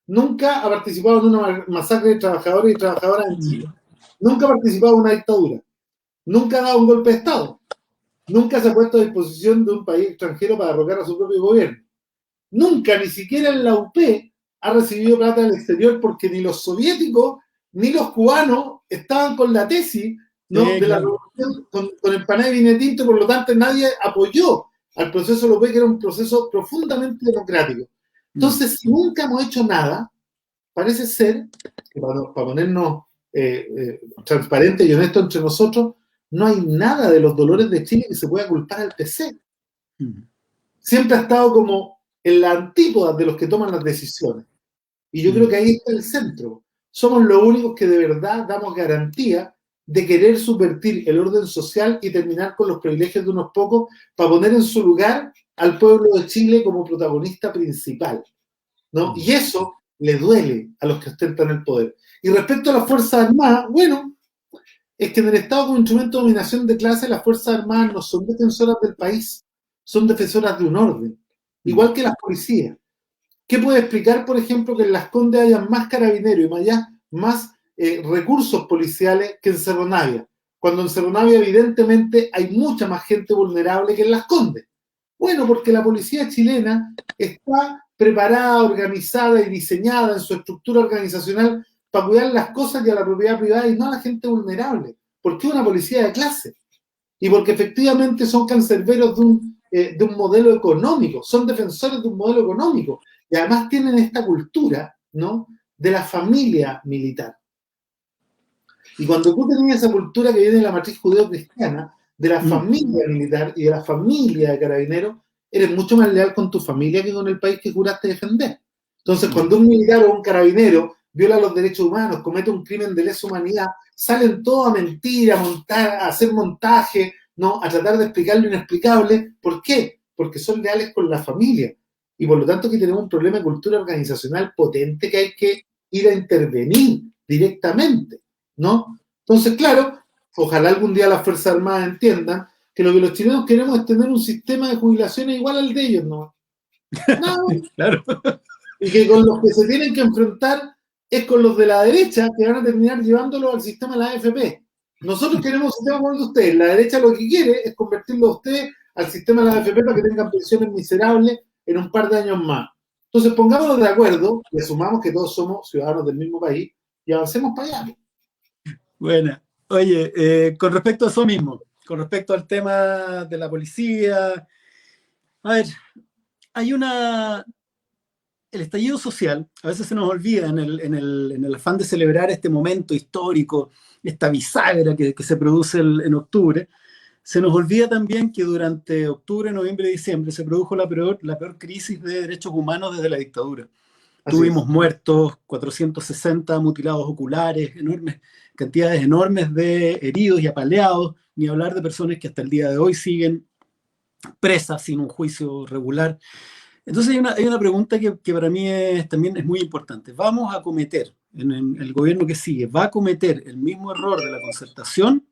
nunca ha participado en una masacre de trabajadores y trabajadoras en Chile. Nunca ha participado en una dictadura. Nunca ha dado un golpe de Estado. Nunca se ha puesto a disposición de un país extranjero para derrocar a su propio gobierno. Nunca, ni siquiera en la UP, ha recibido plata del exterior porque ni los soviéticos ni los cubanos estaban con la tesis, ¿no? De la revolución con el pané de Vinetinto, por lo tanto nadie apoyó al proceso europeo, que era un proceso profundamente democrático. Entonces, si nunca hemos hecho nada, parece ser que para ponernos transparentes y honestos entre nosotros, no hay nada de los dolores de Chile que se pueda culpar al PC. Siempre ha estado como en la antípoda de los que toman las decisiones. Y yo creo que ahí está el centro. Somos los únicos que de verdad damos garantía de querer subvertir el orden social y terminar con los privilegios de unos pocos para poner en su lugar al pueblo de Chile como protagonista principal, ¿no? Y eso le duele a los que ostentan el poder. Y respecto a las Fuerzas Armadas, bueno, es que en el Estado como instrumento de dominación de clase, las Fuerzas Armadas no son defensoras del país, son defensoras de un orden, igual que las policías. ¿Qué puede explicar, por ejemplo, que en Las Condes haya más carabineros y más recursos policiales que en Cerro Navia? Cuando en Cerro Navia evidentemente hay mucha más gente vulnerable que en Las Condes. Bueno, porque la policía chilena está preparada, organizada y diseñada en su estructura organizacional para cuidar las cosas y a la propiedad privada y no a la gente vulnerable. ¿Por qué una policía de clase? Y porque efectivamente son cancerberos de un modelo económico, son defensores de un modelo económico y además tienen esta cultura, ¿no?, de la familia militar. Y cuando tú tenías esa cultura que viene de la matriz judeo-cristiana, de la familia militar y de la familia de carabineros, eres mucho más leal con tu familia que con el país que juraste defender. Entonces, cuando un militar o un carabinero viola los derechos humanos, comete un crimen de lesa humanidad, salen todos a mentir, a montar, a hacer montaje, ¿no?, a tratar de explicar lo inexplicable. ¿Por qué? Porque son leales con la familia. Y por lo tanto aquí tenemos un problema de cultura organizacional potente que hay que ir a intervenir directamente, ¿no? Entonces, claro, ojalá algún día las Fuerzas Armadas entiendan que lo que los chilenos queremos es tener un sistema de jubilaciones igual al de ellos, ¿no? No. Claro. Y que con los que se tienen que enfrentar es con los de la derecha que van a terminar llevándolo al sistema de la AFP. Nosotros queremos un sistema como el de ustedes. La derecha lo que quiere es convertirlo a ustedes al sistema de la AFP para que tengan pensiones miserables en un par de años más. Entonces pongámonos de acuerdo y asumamos que todos somos ciudadanos del mismo país y avancemos para allá. Bueno, oye, con respecto a eso mismo, con respecto al tema de la policía, a ver, hay el estallido social, a veces se nos olvida en el afán de celebrar este momento histórico, esta bisagra que se produce en octubre, se nos olvida también que durante octubre, noviembre y diciembre se produjo la peor crisis de derechos humanos desde la dictadura. Tuvimos muertos, 460 mutilados oculares, cantidades enormes de heridos y apaleados, ni hablar de personas que hasta el día de hoy siguen presas sin un juicio regular. Entonces hay una pregunta que para mí también es muy importante. ¿Vamos a cometer, en el gobierno que sigue, va a cometer el mismo error de la concertación,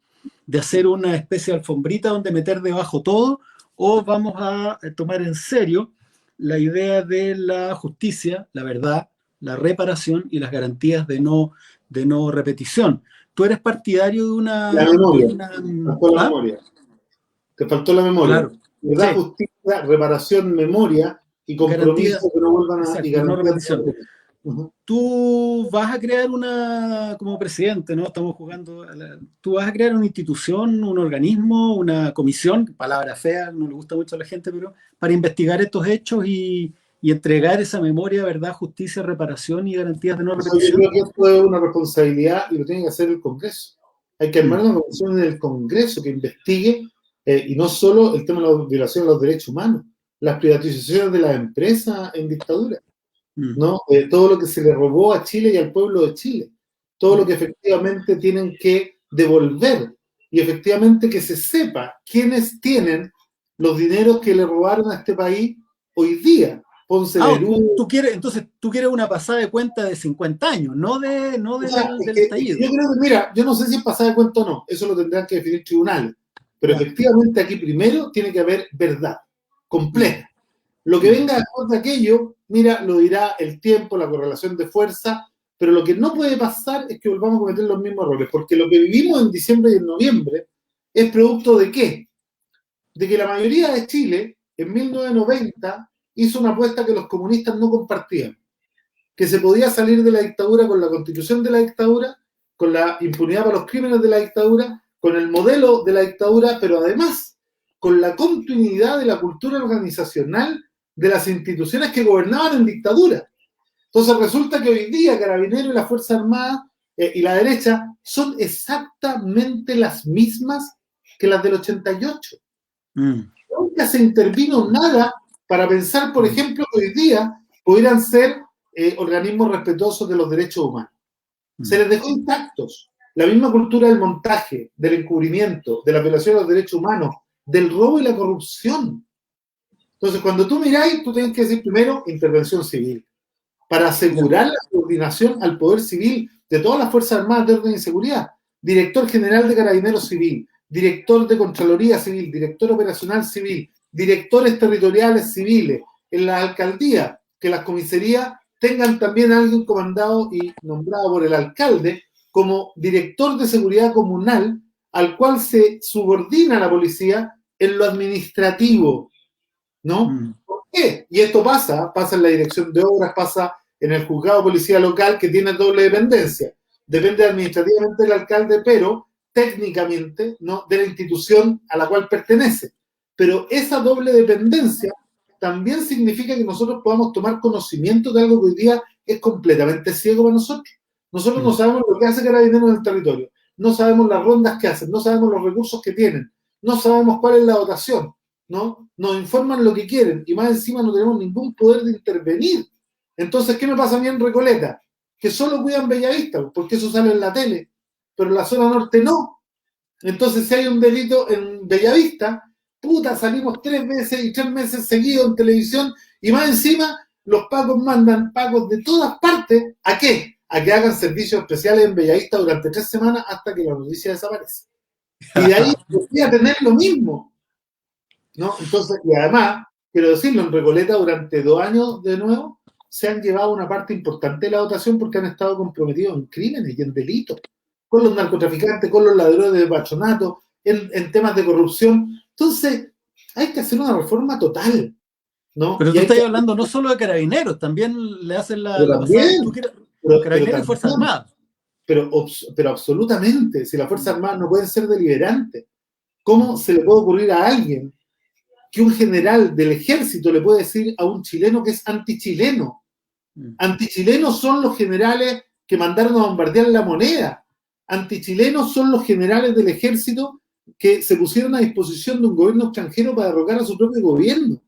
de hacer una especie de alfombrita donde meter debajo todo, o vamos a tomar en serio la idea de la justicia, la verdad, la reparación y las garantías de no repetición? ¿Tú eres partidario de una... La memoria. La ¿Ah? memoria. Te faltó la memoria. Claro. Verdad, Sí. justicia, reparación, memoria y compromiso Garantías, que no vuelvan a... exacto, y garantías no repetición. Uh-huh. Tú vas a crear como presidente, ¿no? Estamos jugando, tú vas a crear una institución, un organismo, una comisión, palabra fea, no le gusta mucho a la gente, pero para investigar estos hechos y entregar esa memoria, verdad, justicia, reparación y garantías de no repetición. Yo creo que esto es una responsabilidad y lo tiene que hacer el Congreso. Hay que armar una comisión en el Congreso que investigue, y no solo el tema de la violación de los derechos humanos, las privatizaciones de las empresas en dictadura, ¿no? Todo lo que se le robó a Chile y al pueblo de Chile, todo lo que efectivamente tienen que devolver y efectivamente que se sepa quiénes tienen los dineros que le robaron a este país hoy día. Ponce Lerú. Entonces tú quieres una pasada de cuenta de 50 años, no del estallido. Yo creo que, mira, yo no sé si es pasada de cuenta o no, eso lo tendrán que definir tribunales, pero efectivamente aquí primero tiene que haber verdad completa. Lo que venga después de aquello, mira, lo dirá el tiempo, la correlación de fuerza, pero lo que no puede pasar es que volvamos a cometer los mismos errores, porque lo que vivimos en diciembre y en noviembre es producto de ¿qué? De que la mayoría de Chile, en 1990, hizo una apuesta que los comunistas no compartían, que se podía salir de la dictadura con la constitución de la dictadura, con la impunidad para los crímenes de la dictadura, con el modelo de la dictadura, pero además con la continuidad de la cultura organizacional de las instituciones que gobernaban en dictadura. Entonces resulta que hoy día Carabineros y la Fuerza Armada y la derecha son exactamente las mismas que las del 88. Nunca se intervino nada para pensar, por ejemplo, que hoy día pudieran ser organismos respetuosos de los derechos humanos. Se les dejó intactos. La misma cultura del montaje, del encubrimiento, de la violación de los derechos humanos, del robo y la corrupción. Entonces, cuando tú miráis, tú tienes que decir primero intervención civil, para asegurar la coordinación al poder civil de todas las Fuerzas Armadas de Orden y Seguridad. Director General de Carabineros Civil, director de Contraloría Civil, director operacional civil, directores territoriales civiles, en las alcaldías, que las comisarías tengan también a alguien comandado y nombrado por el alcalde como director de seguridad comunal, al cual se subordina la policía en lo administrativo, ¿no? Y esto pasa en la dirección de obras, pasa en el juzgado de policía local que tiene doble dependencia. Depende administrativamente del alcalde, pero técnicamente no de la institución a la cual pertenece. Pero esa doble dependencia también significa que nosotros podamos tomar conocimiento de algo que hoy día es completamente ciego para nosotros. Nosotros no sabemos lo que hace Carabineros en el territorio, no sabemos las rondas que hacen, no sabemos los recursos que tienen, no sabemos cuál es la dotación, ¿no? Nos informan lo que quieren y más encima no tenemos ningún poder de intervenir. Entonces, ¿qué me pasa a mí en Recoleta? Que solo cuidan Bellavista, porque eso sale en la tele, pero en la zona norte no. Entonces, si hay un delito en Bellavista, puta, salimos 3 veces y 3 meses seguidos en televisión y más encima los pacos mandan pacos de todas partes. ¿A qué? A que hagan servicios especiales en Bellavista durante 3 semanas hasta que la noticia desaparece. Y de ahí podría tener lo mismo, ¿no? Entonces, y además, quiero decirlo, en Recoleta durante 2 años de nuevo se han llevado una parte importante de la dotación porque han estado comprometidos en crímenes y en delitos, con los narcotraficantes, con los ladrones de patronato, en temas de corrupción. Entonces, hay que hacer una reforma total, ¿no? Pero tú estás hablando no solo de Carabineros, también le hacen la pasada. Carabineros y Fuerzas Armadas. Pero absolutamente, si las Fuerzas Armadas no pueden ser deliberantes, ¿cómo se le puede ocurrir a alguien que un general del ejército le puede decir a un chileno que es antichileno? Antichilenos son los generales que mandaron a bombardear La Moneda. Antichilenos son los generales del ejército que se pusieron a disposición de un gobierno extranjero para derrocar a su propio gobierno.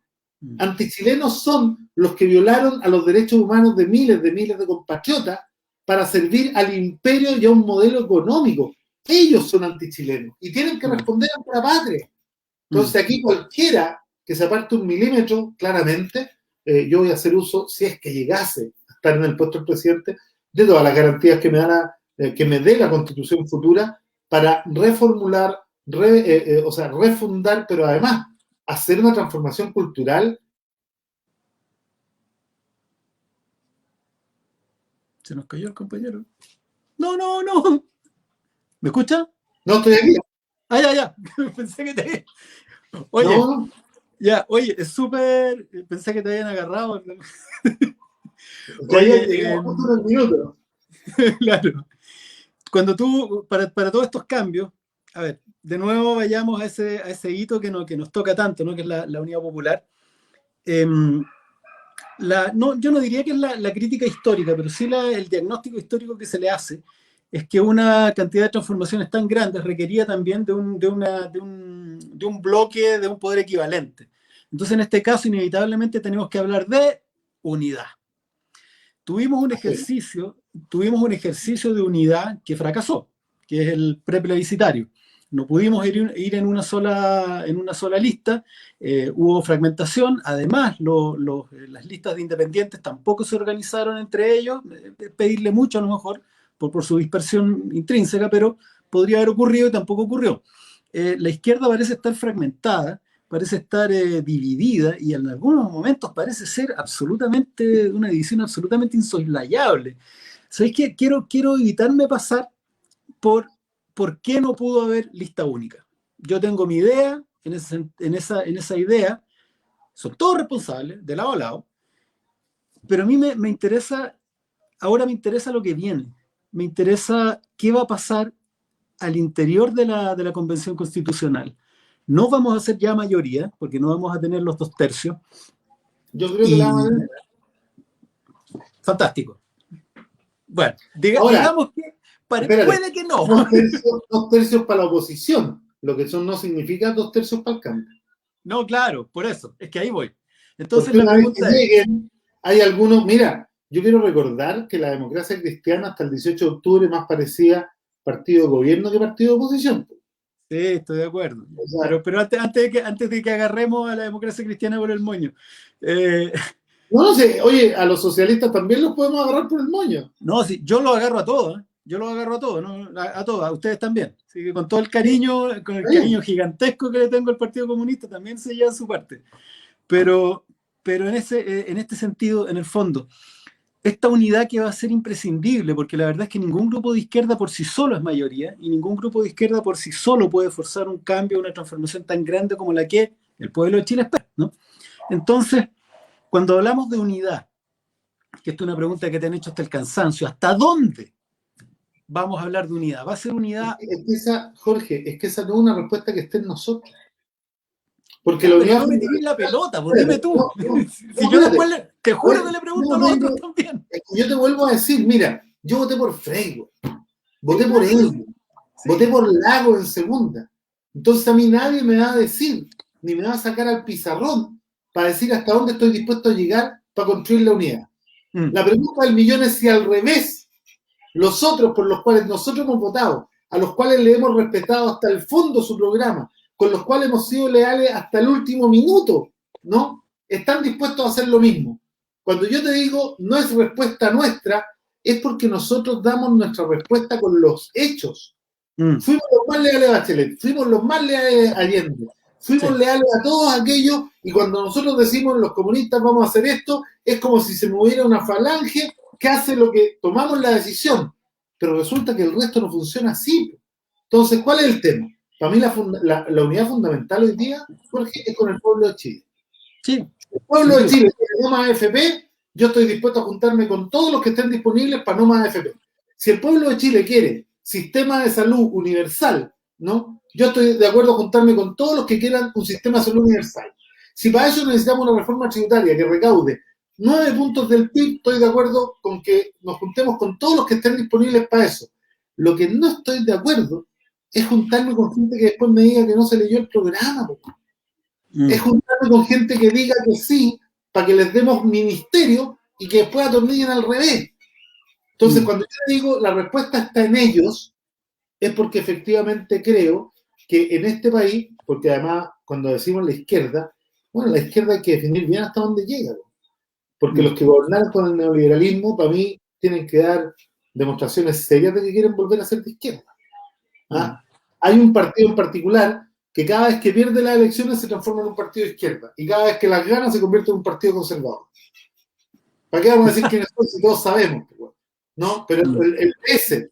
Antichilenos son los que violaron a los derechos humanos de miles de compatriotas para servir al imperio y a un modelo económico. Ellos son antichilenos y tienen que responder ante la patria. Entonces aquí cualquiera que se aparte 1 milímetro, claramente, yo voy a hacer uso, si es que llegase a estar en el puesto del presidente, de todas las garantías que me dé la Constitución futura para reformular, refundar, pero además hacer una transformación cultural. Se nos cayó el compañero. No. ¿Me escucha? No, estoy aquí. Ya. Pensé que te... Oye, no. Ya, oye, es súper... Pensé que te habían agarrado. Oye, justo en el minuto. Claro. Cuando tú, para todos estos cambios, a ver, de nuevo vayamos a ese hito que nos toca tanto, ¿no? Que es la Unidad Popular. Yo no diría que es la crítica histórica, pero sí el diagnóstico histórico que se le hace es que una cantidad de transformaciones tan grandes requería también de un bloque, de un poder equivalente. Entonces, en este caso, inevitablemente tenemos que hablar de unidad. Tuvimos un ejercicio de unidad que fracasó, que es el preplebiscitario. No pudimos ir en una sola lista, hubo fragmentación, además las listas de independientes tampoco se organizaron entre ellos, pedirle mucho a lo mejor por su dispersión intrínseca, pero podría haber ocurrido y tampoco ocurrió. La izquierda parece estar fragmentada, parece estar dividida y en algunos momentos parece ser absolutamente una división absolutamente insoslayable. ¿Sabéis qué? Quiero evitarme pasar por qué no pudo haber lista única. Yo tengo mi idea, en esa idea, son todos responsables, de lado a lado, pero a mí me interesa lo que viene. Me interesa qué va a pasar al interior de la Convención Constitucional. No vamos a ser ya mayoría, porque no vamos a tener los 2/3. Yo creo que la vamos a tener. Fantástico. Bueno, digamos que puede que no. 2/3 para la oposición, lo que no significa 2/3 para el cambio. No, claro, por eso, es que ahí voy. Entonces la pregunta es... Hay algunos, mira, yo quiero recordar que la democracia cristiana hasta el 18 de octubre más parecía partido de gobierno que partido de oposición. Sí, estoy de acuerdo. O sea, pero antes de que agarremos a la democracia cristiana por el moño. No sé, oye, a los socialistas también los podemos agarrar por el moño. No, sí, yo los agarro a todos, Yo los agarro a todos, ¿no? A todos, a ustedes también. Así que con todo el cariño, con el cariño gigantesco que le tengo al Partido Comunista, también se lleva su parte. Pero en este sentido, en el fondo, esta unidad que va a ser imprescindible, porque la verdad es que ningún grupo de izquierda por sí solo es mayoría, y ningún grupo de izquierda por sí solo puede forzar un cambio, una transformación tan grande como la que el pueblo de Chile espera, ¿no? Entonces, Cuando hablamos de unidad, que esta es una pregunta que te han hecho hasta el cansancio, ¿hasta dónde vamos a hablar de unidad? ¿Va a ser unidad? Jorge, es que esa no es una respuesta que esté en nosotros. Porque Ya, la pero unidad no me tirís la pelota, pues dime tú. Si yo después te juro que le pregunto a los otros también. Es que yo te vuelvo a decir, mira, yo voté por Frey, voté por él, voté por Lago en segunda. Entonces a mí nadie me va a decir, ni me va a sacar al pizarrón para decir hasta dónde estoy dispuesto a llegar para construir la unidad. La pregunta del millón es si al revés, los otros por los cuales nosotros hemos votado, a los cuales le hemos respetado hasta el fondo su programa, con los cuales hemos sido leales hasta el último minuto, ¿no? Están dispuestos a hacer lo mismo. Cuando yo te digo no es respuesta nuestra, es porque nosotros damos nuestra respuesta con los hechos. Fuimos los más leales a Bachelet, fuimos los más leales a Allende, fuimos leales a todos aquellos, y cuando nosotros decimos los comunistas vamos a hacer esto, es como si se moviera una falange que hace lo que tomamos la decisión, pero resulta que el resto no funciona así. Entonces, ¿cuál es el tema? Para mí la unidad fundamental hoy día, Jorge, es con el pueblo de Chile. Sí. El pueblo de Chile quiere no más AFP, yo estoy dispuesto a juntarme con todos los que estén disponibles para no más AFP. Si el pueblo de Chile quiere sistema de salud universal, ¿no? Yo estoy de acuerdo a juntarme con todos los que quieran un sistema de salud universal. Si para eso necesitamos una reforma tributaria que recaude 9 puntos del PIB, estoy de acuerdo con que nos juntemos con todos los que estén disponibles para eso. Lo que no estoy de acuerdo es juntarme con gente que después me diga que no se leyó el programa. Es juntarme con gente que diga que sí, para que les demos ministerio y que después atornillen al revés. Entonces, cuando yo digo la respuesta está en ellos, es porque efectivamente creo que en este país, porque además cuando decimos la izquierda, bueno, la izquierda hay que definir bien hasta dónde llega. Porque los que gobernaron con el neoliberalismo, para mí, tienen que dar demostraciones serias de que quieren volver a ser de izquierda. ¿Ah? Hay un partido en particular que cada vez que pierde las elecciones se transforma en un partido de izquierda y cada vez que las gana se convierte en un partido conservador. ¿Para qué vamos a decir quiénes son si todos sabemos? ¿No? Pero el PS,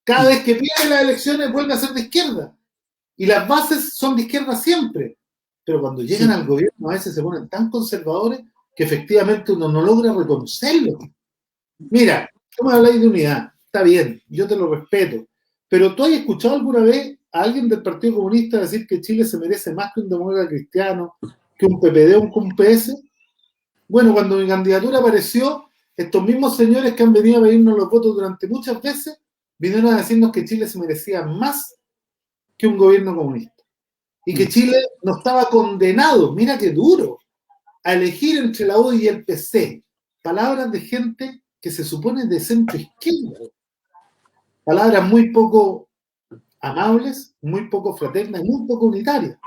cada vez que pierde las elecciones vuelve a ser de izquierda y las bases son de izquierda siempre. Pero cuando llegan al gobierno a veces se ponen tan conservadores que efectivamente uno no logra reconocerlo. Mira, tú me habláis de unidad, está bien, yo te lo respeto, pero ¿tú has escuchado alguna vez a alguien del Partido Comunista decir que Chile se merece más que un demócrata cristiano, que un PPD o que un PS? Bueno, cuando mi candidatura apareció, estos mismos señores que han venido a pedirnos los votos durante muchas veces, vinieron a decirnos que Chile se merecía más que un gobierno comunista. Y que Chile no estaba condenado, mira qué duro, a elegir entre la UDI y el PC. Palabras de gente que se supone de centro izquierda. Palabras muy poco amables, muy poco fraternas y muy poco unitarias.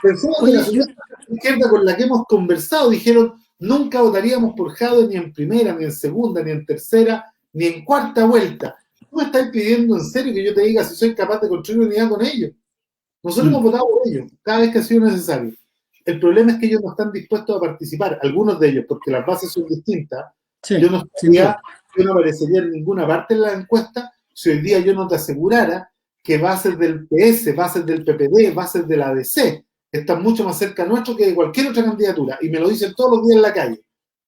Personas de la sociedad izquierda con la que hemos conversado dijeron nunca votaríamos por Jadwe ni en primera, ni en segunda, ni en tercera, ni en cuarta vuelta. ¿Tú me estás pidiendo en serio que yo te diga si soy capaz de construir unidad con ellos? Nosotros hemos votado por ellos cada vez que ha sido necesario. El problema es que ellos no están dispuestos a participar, algunos de ellos, porque las bases son distintas. Yo no aparecería en ninguna parte en la encuesta si hoy día yo no te asegurara que bases del PS, bases del PPD, bases de la ADC están mucho más cerca nuestro que de cualquier otra candidatura, y me lo dicen todos los días en la calle,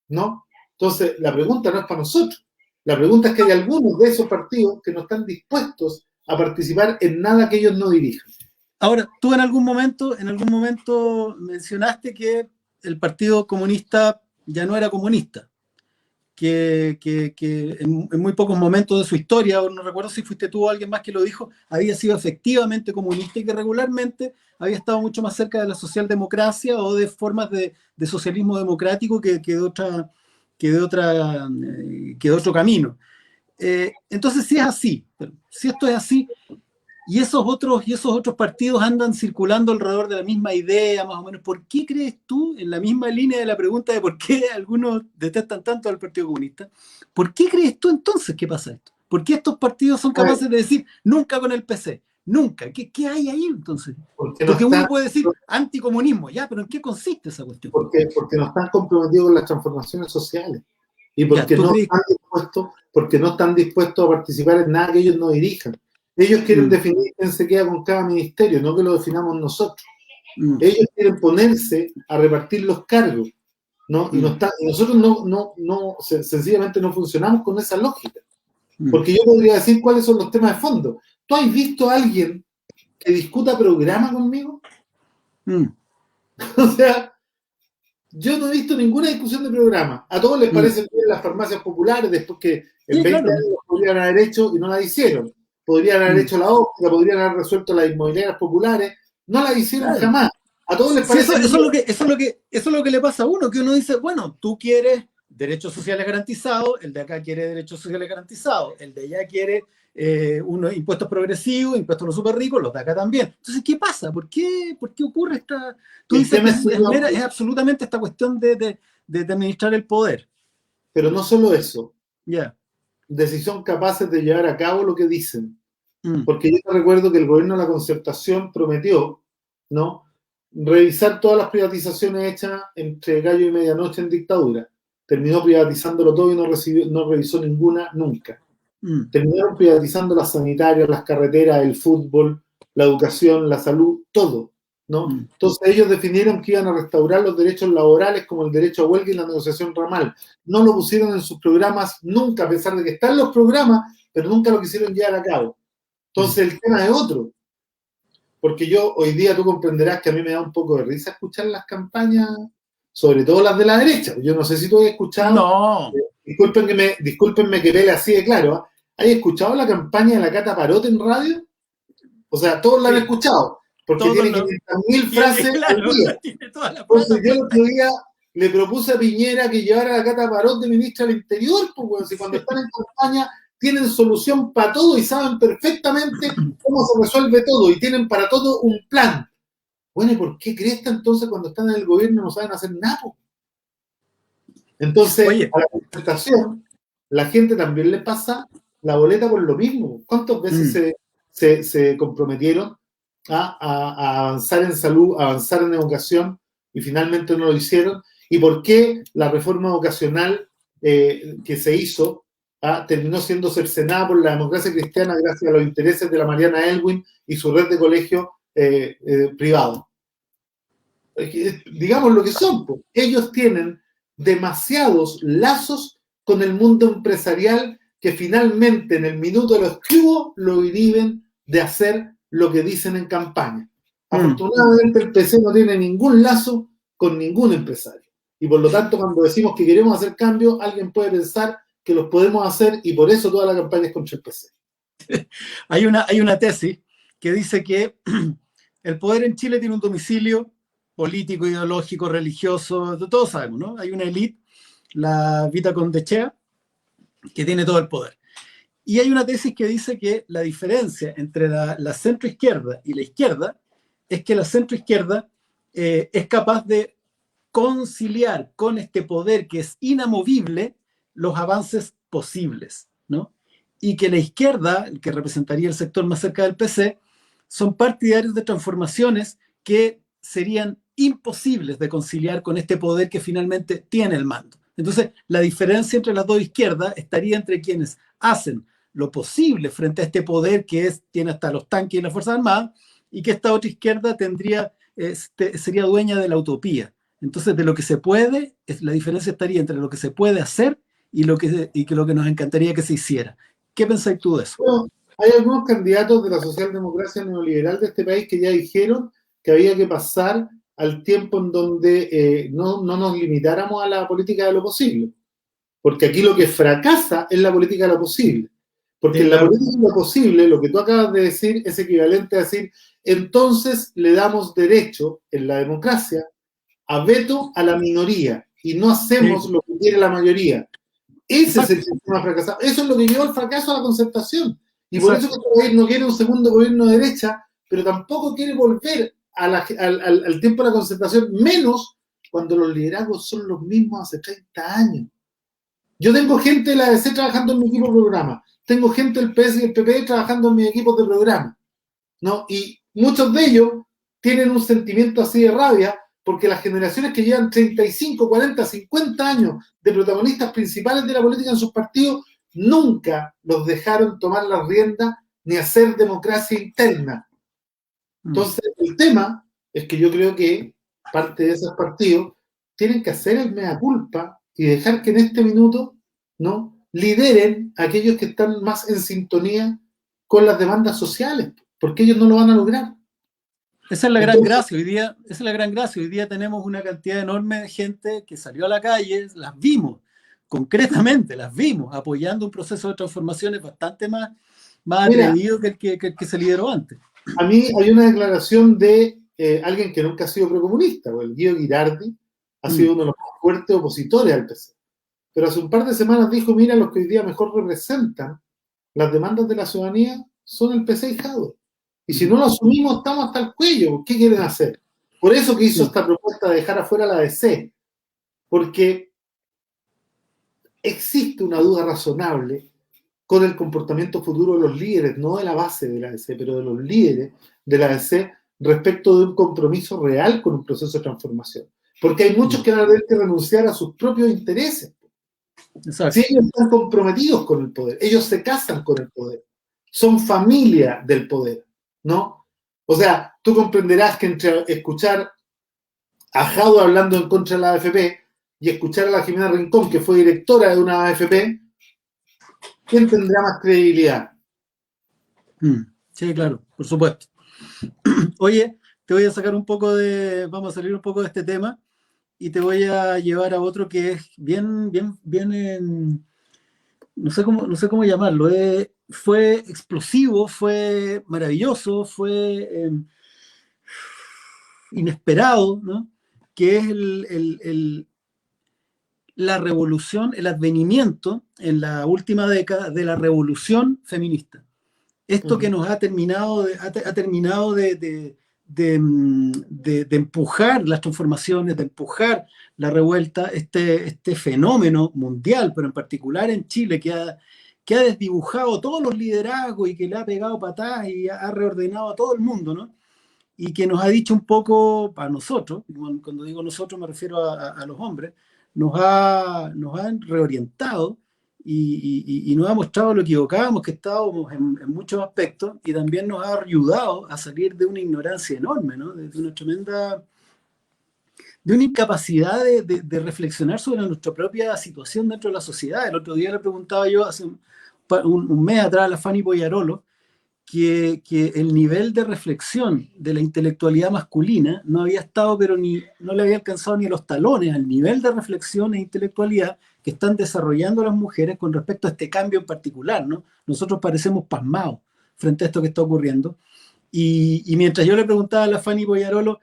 ¿no? Entonces, la pregunta no es para nosotros. La pregunta es que hay algunos de esos partidos que no están dispuestos a participar en nada que ellos no dirijan. Ahora, tú en algún momento mencionaste que el Partido Comunista ya no era comunista, que en muy pocos momentos de su historia, o no recuerdo si fuiste tú o alguien más que lo dijo, había sido efectivamente comunista y que regularmente había estado mucho más cerca de la socialdemocracia o de formas de socialismo democrático que de otro camino. Entonces, si es así, si esto es así, y esos otros partidos andan circulando alrededor de la misma idea, más o menos, ¿por qué crees tú, en la misma línea de la pregunta de por qué algunos detestan tanto al Partido Comunista, ¿por qué crees tú entonces que pasa esto? ¿Por qué estos partidos son capaces de decir nunca con el PC? Nunca. ¿Qué hay ahí entonces? Porque uno puede decir anticomunismo, ya, pero ¿en qué consiste esa cuestión? Porque no están comprometidos con las transformaciones sociales y porque no están dispuestos a participar en nada que ellos no dirijan. Ellos quieren definir quién se queda con cada ministerio, no que lo definamos nosotros. Ellos quieren ponerse a repartir los cargos, ¿no? Y nosotros sencillamente no funcionamos con esa lógica. Porque yo podría decir cuáles son los temas de fondo. ¿Tú has visto a alguien que discuta programa conmigo? O sea, yo no he visto ninguna discusión de programa. A todos les parece bien las farmacias populares, después que en 20 años podrían haber hecho y no la hicieron. Podrían haber hecho la óptica, podrían haber resuelto las inmobiliarias populares. No la hicieron jamás. A todos les parece eso es lo que le pasa a uno, que uno dice, bueno, tú quieres derechos sociales garantizados, el de acá quiere derechos sociales garantizados, el de allá quiere unos impuestos progresivos, impuestos a los súper ricos, los de acá también. Entonces, ¿qué pasa? ¿Por qué ocurre esta...? Tú dices que es absolutamente esta cuestión de administrar el poder. Pero no solo eso. Ya. De si son capaces de llevar a cabo lo que dicen. Porque yo te recuerdo que el gobierno de la Concertación prometió, ¿no?, revisar todas las privatizaciones hechas entre gallo y medianoche en dictadura. Terminó privatizándolo todo y no revisó ninguna nunca. Terminaron privatizando las sanitarias, las carreteras, el fútbol, la educación, la salud, todo, ¿no? Entonces ellos definieron que iban a restaurar los derechos laborales como el derecho a huelga y la negociación ramal. No lo pusieron en sus programas nunca, a pesar de que están los programas, pero nunca lo quisieron llevar a cabo. Entonces el tema es otro. Porque yo hoy día tú comprenderás que a mí me da un poco de risa escuchar las campañas, sobre todo las de la derecha. Yo no sé si tú has escuchado. No. Discúlpenme que pele así de claro. ¿Has escuchado la campaña de la Cata Parot en radio? O sea, todos la han escuchado. Porque todos tiene 500.000 frases al día. Entonces yo el otro día le propuse a Piñera que llevara a la Cata Parot de ministra del Interior, pues, bueno, si cuando están en campaña tienen solución para todo y saben perfectamente cómo se resuelve todo y tienen para todo un plan. Bueno, ¿y por qué crees que entonces cuando están en el gobierno no saben hacer nada? Entonces, a la Concertación, la gente también le pasa la boleta por lo mismo. ¿Cuántas veces se comprometieron a avanzar en salud, a avanzar en educación y finalmente no lo hicieron? ¿Y por qué la reforma educacional que se hizo terminó siendo cercenada por la democracia cristiana gracias a los intereses de la Mariana Elwin y su red de colegios privados? Digamos lo que son, pues. Ellos tienen demasiados lazos con el mundo empresarial que finalmente en el minuto de los cubos lo inhiben de hacer lo que dicen en campaña. Afortunadamente el PC no tiene ningún lazo con ningún empresario. Y por lo tanto, cuando decimos que queremos hacer cambios, alguien puede pensar que los podemos hacer y por eso toda la campaña es contra el PC. Hay una tesis que dice que el poder en Chile tiene un domicilio político, ideológico, religioso, todos sabemos, ¿no? Hay una élite, la Vita Condechea, que tiene todo el poder. Y hay una tesis que dice que la diferencia entre la centroizquierda y la izquierda es que la centroizquierda es capaz de conciliar con este poder que es inamovible los avances posibles, ¿no? Y que la izquierda, que representaría el sector más cerca del PC, son partidarios de transformaciones que serían imposibles de conciliar con este poder que finalmente tiene el mando. Entonces, la diferencia entre las dos izquierdas estaría entre quienes hacen lo posible frente a este poder que tiene hasta los tanques y las Fuerzas Armadas, y que esta otra izquierda sería dueña de la utopía. Entonces, de lo que se puede, la diferencia estaría entre lo que se puede hacer y lo que nos encantaría que se hiciera. ¿Qué pensáis tú de eso? Bueno, hay algunos candidatos de la socialdemocracia neoliberal de este país que ya dijeron que había que pasar al tiempo en donde no nos limitáramos a la política de lo posible. Porque aquí lo que fracasa es la política de lo posible. Porque en la política de lo posible, lo que tú acabas de decir es equivalente a decir, entonces le damos derecho en la democracia a veto a la minoría y no hacemos lo que quiere la mayoría. Ese es el sistema fracasado. Eso es lo que llevó al fracaso a la Concertación. Y por eso que este no quiere un segundo gobierno de derecha, pero tampoco quiere volver al tiempo de la Concertación, menos cuando los liderazgos son los mismos hace 30 años. Yo tengo gente de la ADC trabajando en mi equipo de programa. Tengo gente del PS y del PP trabajando en mis equipos de programa, ¿no? Y muchos de ellos tienen un sentimiento así de rabia porque las generaciones que llevan 35, 40, 50 años de protagonistas principales de la política en sus partidos nunca los dejaron tomar las riendas ni hacer democracia interna. Entonces, el tema es que yo creo que parte de esos partidos tienen que hacer el mea culpa y dejar que en este minuto, ¿no?, lideren a aquellos que están más en sintonía con las demandas sociales, porque ellos no lo van a lograr. Esa es la gran gracia hoy día. Esa es la gran gracia. Hoy día tenemos una cantidad enorme de gente que salió a la calle, las vimos, concretamente las vimos, apoyando un proceso de transformaciones bastante más atrevido que el que se lideró antes. A mí hay una declaración de alguien que nunca ha sido procomunista, el Guido Girardi ha sido uno de los más fuertes opositores al PC. Pero hace un par de semanas dijo, mira, los que hoy día mejor representan las demandas de la ciudadanía son el PC y Jadwe. Y si no lo asumimos, estamos hasta el cuello. ¿Qué quieren hacer? Por eso que hizo esta propuesta de dejar afuera la ADC. Porque existe una duda razonable con el comportamiento futuro de los líderes, no de la base de la ADC, pero de los líderes de la ADC respecto de un compromiso real con un proceso de transformación. Porque hay muchos que van a tener que renunciar a sus propios intereses. Exacto. Si ellos están comprometidos con el poder, ellos se casan con el poder, son familia del poder, ¿no? O sea, tú comprenderás que entre escuchar a Jadwe hablando en contra de la AFP y escuchar a la Jimena Rincón, que fue directora de una AFP, ¿quién tendrá más credibilidad? Sí, claro, por supuesto. Oye, te voy a sacar un poco vamos a salir un poco de este tema y te voy a llevar a otro que es bien, no sé cómo llamarlo, fue explosivo, fue maravilloso, fue inesperado, ¿no? Que es la revolución, el advenimiento en la última década de la revolución feminista. Esto que nos ha terminado de empujar las transformaciones, de empujar la revuelta, este fenómeno mundial, pero en particular en Chile, que ha desdibujado todos los liderazgos y que le ha pegado patadas y ha reordenado a todo el mundo, ¿no? Y que nos ha dicho un poco, para nosotros, cuando digo nosotros me refiero a los hombres, nos han reorientado y nos ha mostrado lo equivocábamos que estábamos en muchos aspectos, y también nos ha ayudado a salir de una ignorancia enorme, ¿no? De una tremenda, de una incapacidad de reflexionar sobre nuestra propia situación dentro de la sociedad. El otro día le preguntaba yo, hace un mes atrás, a la Fanny Poyarolo, que el nivel de reflexión de la intelectualidad masculina no había estado, pero no le había alcanzado ni a los talones al nivel de reflexión e intelectualidad que están desarrollando las mujeres con respecto a este cambio en particular, ¿no? Nosotros parecemos pasmados frente a esto que está ocurriendo. Y mientras yo le preguntaba a la Fanny Poyarolo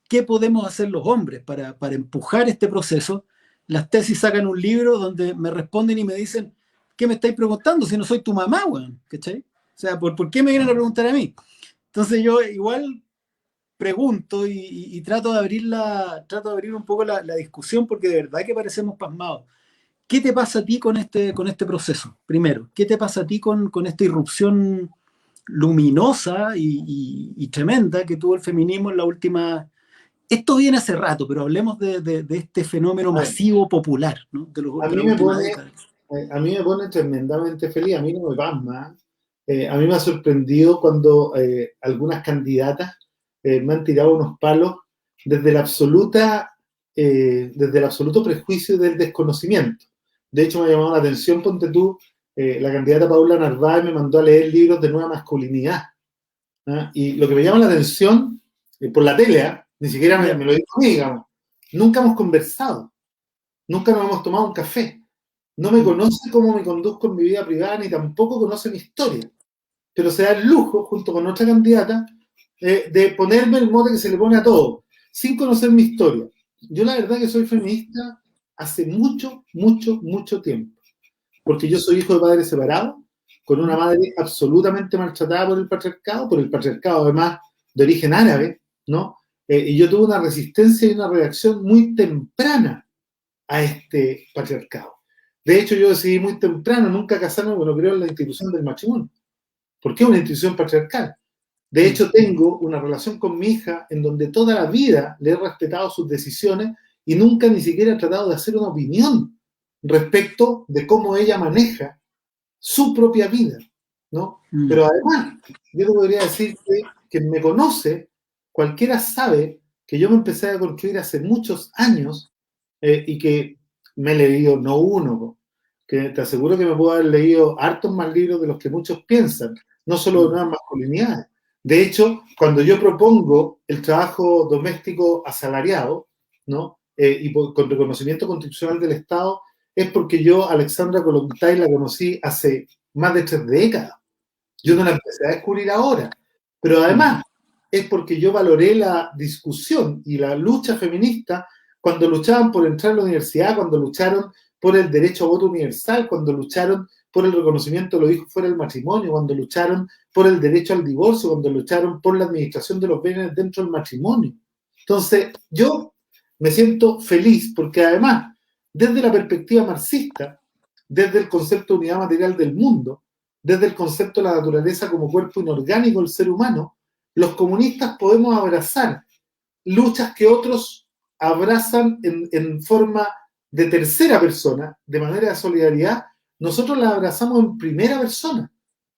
qué podemos hacer los hombres para empujar este proceso, las tesis sacan un libro donde me responden y me dicen, ¿qué me estáis preguntando si no soy tu mamá, weón? ¿Cachai? O sea, ¿por qué me vienen a preguntar a mí? Entonces yo igual pregunto y trato de abrir un poco la discusión, porque de verdad que parecemos pasmados. ¿Qué te pasa a ti con este proceso? Primero, ¿qué te pasa a ti con esta irrupción luminosa y tremenda que tuvo el feminismo en la última... Esto viene hace rato, pero hablemos de este fenómeno masivo popular, ¿no? A mí me pone tremendamente feliz, a mí no me pasma. A mí me ha sorprendido cuando algunas candidatas me han tirado unos palos desde el absoluto prejuicio del desconocimiento. De hecho, me ha llamado la atención, ponte tú, la candidata Paula Narváez me mandó a leer libros de nueva masculinidad. ¿Ah? Y lo que me llama la atención, por la tele, ni siquiera me lo dijo a mí, digamos, nunca hemos conversado, nunca nos hemos tomado un café. No me conoce cómo me conduzco en mi vida privada, ni tampoco conoce mi historia. Pero se da el lujo, junto con otra candidata, de ponerme el mote que se le pone a todo, sin conocer mi historia. Yo la verdad que soy feminista hace mucho tiempo. Porque yo soy hijo de padres separados, con una madre absolutamente maltratada por el patriarcado además de origen árabe, ¿no? Y yo tuve una resistencia y una reacción muy temprana a este patriarcado. De hecho, yo decidí muy temprano nunca casarme cuando creo en la institución del matrimonio. ¿Por qué una institución patriarcal? De hecho, tengo una relación con mi hija en donde toda la vida le he respetado sus decisiones y nunca ni siquiera he tratado de hacer una opinión respecto de cómo ella maneja su propia vida, ¿no? Pero además, yo te podría decir que quien me conoce, cualquiera sabe que yo me empecé a construir hace muchos años y que me he leído no uno, que te aseguro que me puedo haber leído hartos más libros de los que muchos piensan, no solo de nuevas masculinidades. De hecho, cuando yo propongo el trabajo doméstico asalariado, ¿no? Con reconocimiento constitucional del Estado, es porque yo, Alexandra Kollontai, la conocí hace más de 3 décadas. Yo no la empecé a descubrir ahora. Pero además, es porque yo valoré la discusión y la lucha feminista cuando luchaban por entrar a la universidad, cuando lucharon por el derecho a voto universal, cuando lucharon por el reconocimiento de los hijos fuera del matrimonio, cuando lucharon por el derecho al divorcio, cuando lucharon por la administración de los bienes dentro del matrimonio. Entonces, yo me siento feliz porque además, desde la perspectiva marxista, desde el concepto de unidad material del mundo, desde el concepto de la naturaleza como cuerpo inorgánico del ser humano, los comunistas podemos abrazar luchas que otros abrazan en forma de tercera persona, de manera de solidaridad. Nosotros las abrazamos en primera persona.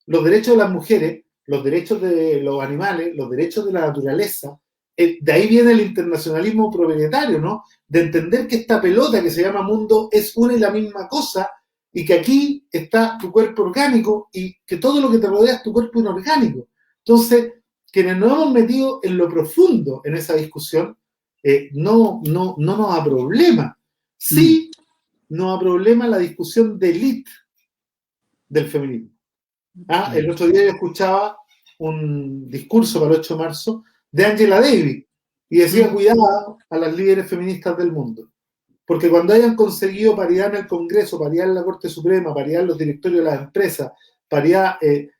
Los derechos de las mujeres, los derechos de los animales, los derechos de la naturaleza. De ahí viene el internacionalismo propietario, ¿no? De entender que esta pelota que se llama mundo es una y la misma cosa, y que aquí está tu cuerpo orgánico y que todo lo que te rodea es tu cuerpo inorgánico. Entonces, quienes nos hemos metido en lo profundo en esa discusión, no nos da problema. Sí nos da problema la discusión de élite del feminismo. El otro día yo escuchaba un discurso para el 8 de marzo de Angela Davis y decía, cuidado a las líderes feministas del mundo. Porque cuando hayan conseguido paridad en el Congreso, paridad en la Corte Suprema, paridad en los directorios de las empresas, paridad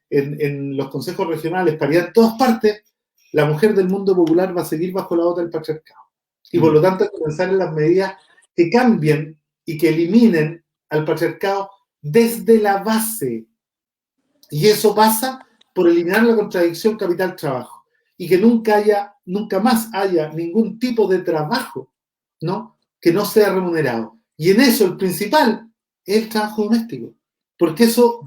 en los consejos regionales, paridad en todas partes, la mujer del mundo popular va a seguir bajo la bota del patriarcado. Y por lo tanto hay que pensar en las medidas que cambien y que eliminen al patriarcado desde la base. Y eso pasa por eliminar la contradicción capital-trabajo. Y que nunca más haya ningún tipo de trabajo, ¿no?, que no sea remunerado. Y en eso el principal es el trabajo doméstico. Porque eso,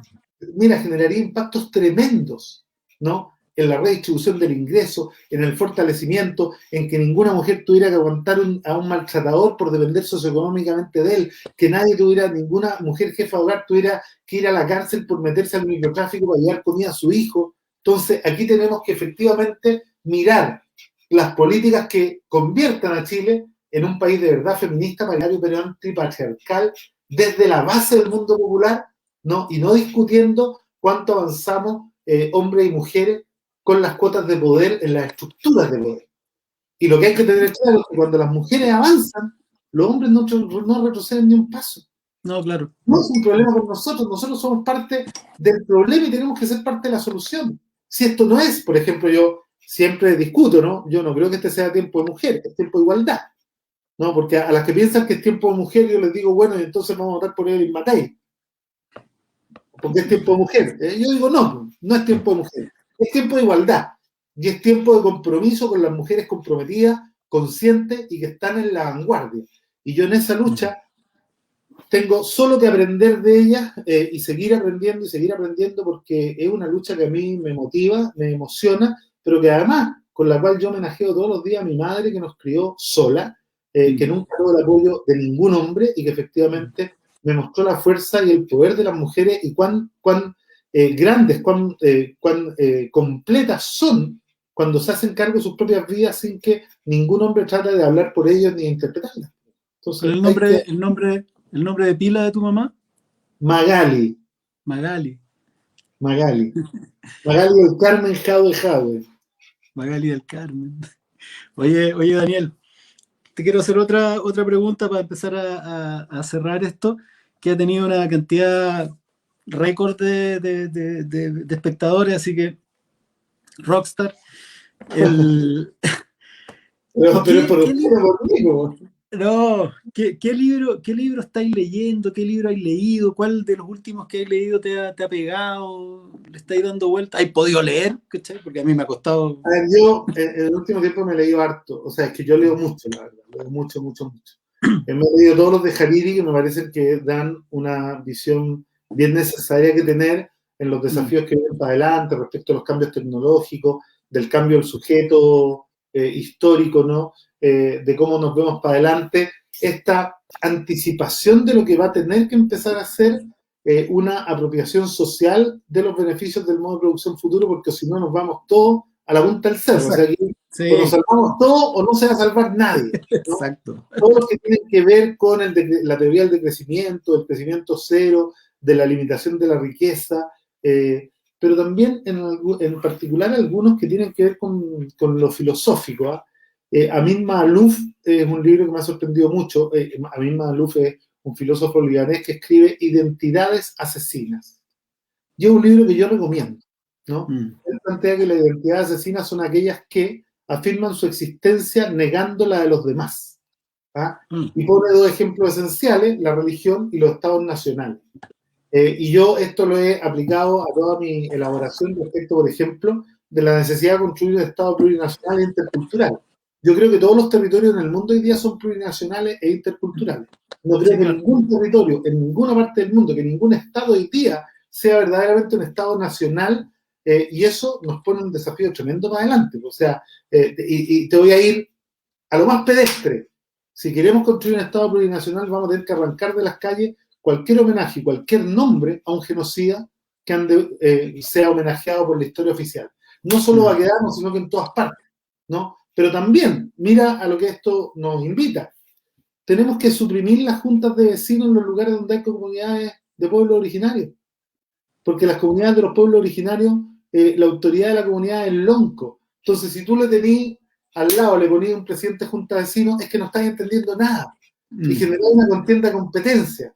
mira, generaría impactos tremendos, ¿no?, en la redistribución del ingreso, en el fortalecimiento, en que ninguna mujer tuviera que aguantar a un maltratador por depender socioeconómicamente de él, que ninguna mujer jefa de hogar tuviera que ir a la cárcel por meterse al microtráfico para llevar comida a su hijo. Entonces, aquí tenemos que efectivamente mirar las políticas que conviertan a Chile en un país de verdad feminista, paritario, pero antipatriarcal, desde la base del mundo popular, ¿no?, y no discutiendo cuánto avanzamos hombres y mujeres con las cuotas de poder en las estructuras de poder. Y lo que hay que tener claro es que cuando las mujeres avanzan, los hombres no retroceden ni un paso. No, claro. No es un problema con nosotros somos parte del problema y tenemos que ser parte de la solución. Si esto no es, por ejemplo, yo siempre discuto, ¿no? Yo no creo que este sea tiempo de mujer, es tiempo de igualdad, ¿no? Porque a las que piensan que es tiempo de mujer, yo les digo, bueno, y entonces vamos a votar por Evelyn Matei, porque es tiempo de mujer. Yo digo, no es tiempo de mujer, es tiempo de igualdad, y es tiempo de compromiso con las mujeres comprometidas, conscientes y que están en la vanguardia. Y yo en esa lucha tengo solo que aprender de ellas y seguir aprendiendo porque es una lucha que a mí me motiva, me emociona, pero que además, con la cual yo homenajeo todos los días a mi madre que nos crió sola, que nunca tuvo el apoyo de ningún hombre y que efectivamente me mostró la fuerza y el poder de las mujeres y cuán grandes, cuán completas son cuando se hacen cargo de sus propias vidas sin que ningún hombre trate de hablar por ellas ni de interpretarlas. Entonces, ¿El nombre de pila de tu mamá? Magali. Magali del Carmen Jadwe. Magali del Carmen. Oye, Daniel, te quiero hacer otra pregunta para empezar a cerrar esto, que ha tenido una cantidad récord de espectadores, así que Rockstar. Pero es por conmigo. No, ¿qué libro estáis leyendo? ¿Qué libro has leído? ¿Cuál de los últimos que has leído te ha pegado? ¿Le estáis dando vuelta? ¿Has podido leer? ¿Cachai? Porque a mí me ha costado. A ver, yo en el último tiempo me he leído harto. O sea, es que yo leo mucho, la verdad. Leo mucho. Me he leído todos los de Hariri que me parecen que dan una visión bien necesaria que tener en los desafíos que vienen para adelante respecto a los cambios tecnológicos, del cambio del sujeto histórico, ¿no? De cómo nos vemos para adelante esta anticipación de lo que va a tener que empezar a ser una apropiación social de los beneficios del modo de producción futuro, porque si no nos vamos todos a la punta del cerro. O sea, que o nos salvamos todos o no se va a salvar nadie, ¿no? Exacto. Todo lo que tiene que ver con la teoría del decrecimiento, del crecimiento cero, de la limitación de la riqueza, pero también en particular algunos que tienen que ver con lo filosófico. Amin Maalouf es un libro que me ha sorprendido mucho. Amin Maalouf es un filósofo libanés que escribe Identidades asesinas. Y es un libro que yo recomiendo, ¿no? Él plantea que las identidades asesinas son aquellas que afirman su existencia negando la de los demás. Y pone dos ejemplos esenciales, la religión y los estados nacionales. Y yo esto lo he aplicado a toda mi elaboración respecto, por ejemplo, de la necesidad de construir un estado plurinacional e intercultural. Yo creo que todos los territorios en el mundo hoy día son plurinacionales e interculturales. No creo que ningún territorio, en ninguna parte del mundo, que ningún estado hoy día sea verdaderamente un estado nacional, y eso nos pone un desafío tremendo para adelante. O sea, y te voy a ir a lo más pedestre. Si queremos construir un estado plurinacional, vamos a tener que arrancar de las calles cualquier homenaje, cualquier nombre a un genocida que sea homenajeado por la historia oficial. No solo va a quedarnos, sino que en todas partes, ¿no? Pero también, mira a lo que esto nos invita. Tenemos que suprimir las juntas de vecinos en los lugares donde hay comunidades de pueblos originarios. Porque las comunidades de los pueblos originarios, la autoridad de la comunidad es el lonco. Entonces, si tú le tenés al lado, le ponías un presidente de junta de vecinos, es que no estás entendiendo nada. Y generar una contienda de competencia.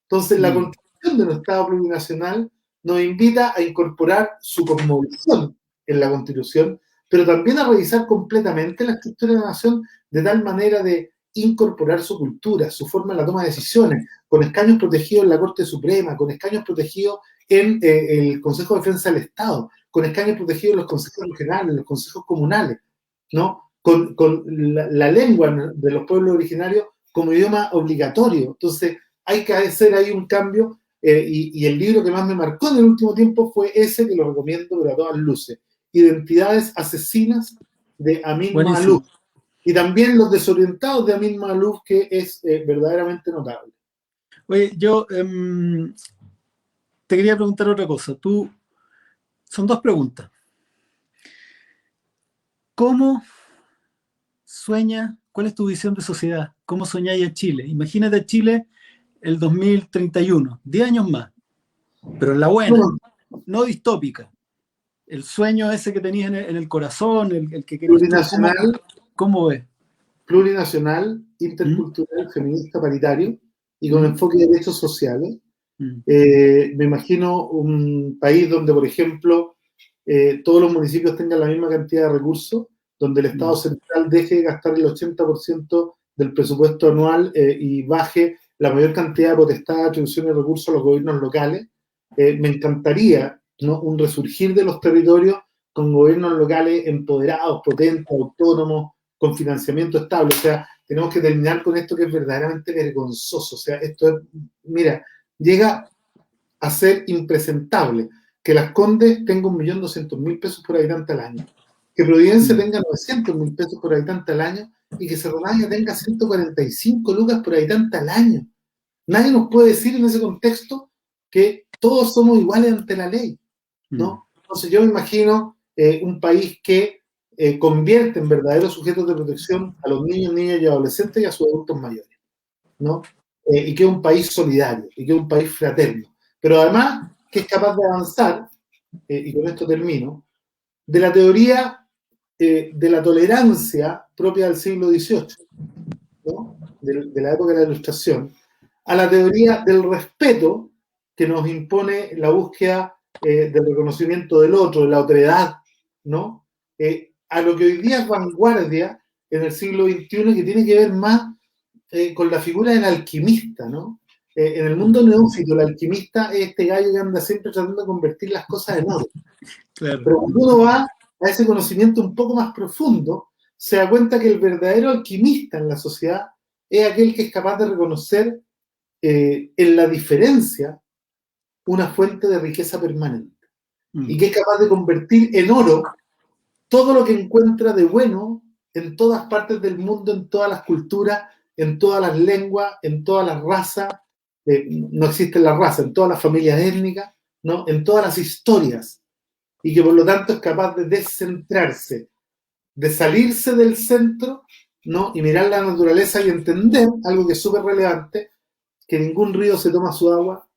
Entonces, la constitución de un Estado plurinacional nos invita a incorporar su cosmovisión en la Constitución, pero también a revisar completamente la estructura de la nación de tal manera de incorporar su cultura, su forma en la toma de decisiones, con escaños protegidos en la Corte Suprema, con escaños protegidos en el Consejo de Defensa del Estado, con escaños protegidos en los consejos regionales, en los consejos comunales, ¿no? Con la lengua de los pueblos originarios como idioma obligatorio. Entonces, hay que hacer ahí un cambio, y el libro que más me marcó en el último tiempo fue ese, que lo recomiendo pero a todas luces, Identidades asesinas, de Amin Maalouf. Y también Los desorientados, de Amin Maalouf, que es verdaderamente notable. Oye, yo te quería preguntar otra cosa. Son dos preguntas. ¿Cómo sueña? ¿Cuál es tu visión de sociedad? ¿Cómo soñáis a Chile? Imagínate a Chile el 2031, 10 años más, pero en la buena, no distópica. El sueño ese que tenías en el corazón, el que querías. Plurinacional. ¿Cómo ves? Plurinacional, intercultural, feminista, paritario, y con enfoque de derechos sociales. Me imagino un país donde, por ejemplo, todos los municipios tengan la misma cantidad de recursos, donde el Estado central deje de gastar el 80% del presupuesto anual y baje la mayor cantidad de potestad de atribución de recursos a los gobiernos locales. Me encantaría, ¿no?, un resurgir de los territorios con gobiernos locales empoderados, potentes, autónomos, con financiamiento estable. O sea, tenemos que terminar con esto que es verdaderamente vergonzoso. O sea, esto es, mira, llega a ser impresentable que Las Condes tenga 1.200.000 pesos por habitante al año, que Providencia tenga 900.000 pesos por habitante al año y que Cerro Navia tenga 145 lucas por habitante al año. Nadie nos puede decir en ese contexto que todos somos iguales ante la ley, ¿no? Entonces yo me imagino un país que convierte en verdaderos sujetos de protección a los niños, niñas y adolescentes y a sus adultos mayores, ¿no? Y que es un país solidario, y que es un país fraterno, pero además que es capaz de avanzar, y con esto termino, de la teoría de la tolerancia propia del siglo XVIII, ¿no?, de la época de la Ilustración, a la teoría del respeto que nos impone la búsqueda del reconocimiento del otro, de la otredad, ¿no? A lo que hoy día es vanguardia en el siglo XXI, que tiene que ver más con la figura del alquimista, ¿no? En el mundo neófito, el alquimista es este gallo que anda siempre tratando de convertir las cosas en oro. Claro. Pero cuando uno va a ese conocimiento un poco más profundo, se da cuenta que el verdadero alquimista en la sociedad es aquel que es capaz de reconocer en la diferencia una fuente de riqueza permanente, y que es capaz de convertir en oro todo lo que encuentra de bueno en todas partes del mundo, en todas las culturas, en todas las lenguas, en todas las razas, no existe la raza, en todas las familias étnicas, ¿no? En todas las historias, y que por lo tanto es capaz de descentrarse, de salirse del centro, ¿no? Y mirar la naturaleza y entender algo que es súper relevante, que ningún río se toma su agua,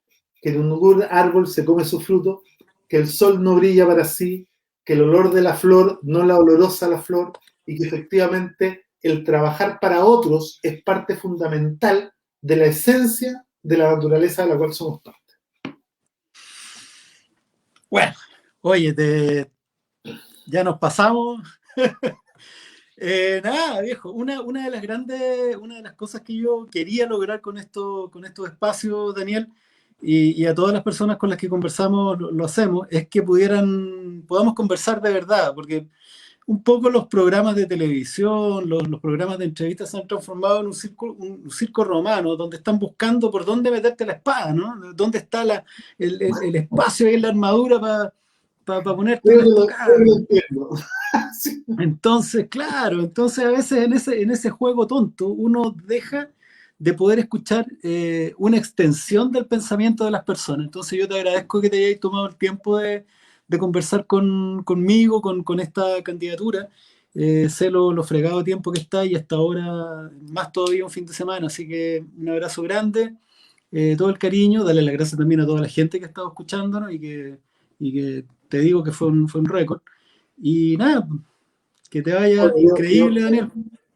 que ningún árbol se come su fruto, que el sol no brilla para sí, que el olor de la flor no la olorosa la flor, y que efectivamente el trabajar para otros es parte fundamental de la esencia de la naturaleza de la cual somos parte. Bueno, oye, ya nos pasamos. Nada, viejo, una de las cosas que yo quería lograr con estos espacios, Daniel, y a todas las personas con las que conversamos lo hacemos, es que podamos conversar de verdad, porque un poco los programas de televisión, los programas de entrevistas se han transformado en un circo romano, donde están buscando por dónde meterte la espada, ¿no? ¿Dónde está el espacio y la armadura para ponerte una estocada? Creo que lo entiendo. Sí. Entonces, claro, a veces en ese juego tonto uno deja de poder escuchar una extensión del pensamiento de las personas. Entonces yo te agradezco que te hayas tomado el tiempo de conversar conmigo, con esta candidatura. Sé lo fregado tiempo que está y hasta ahora más todavía un fin de semana. Así que un abrazo grande, todo el cariño, dale las gracias también a toda la gente que ha estado escuchándonos y que te digo que fue un récord. Y nada, que te vaya Bueno, increíble, Daniel.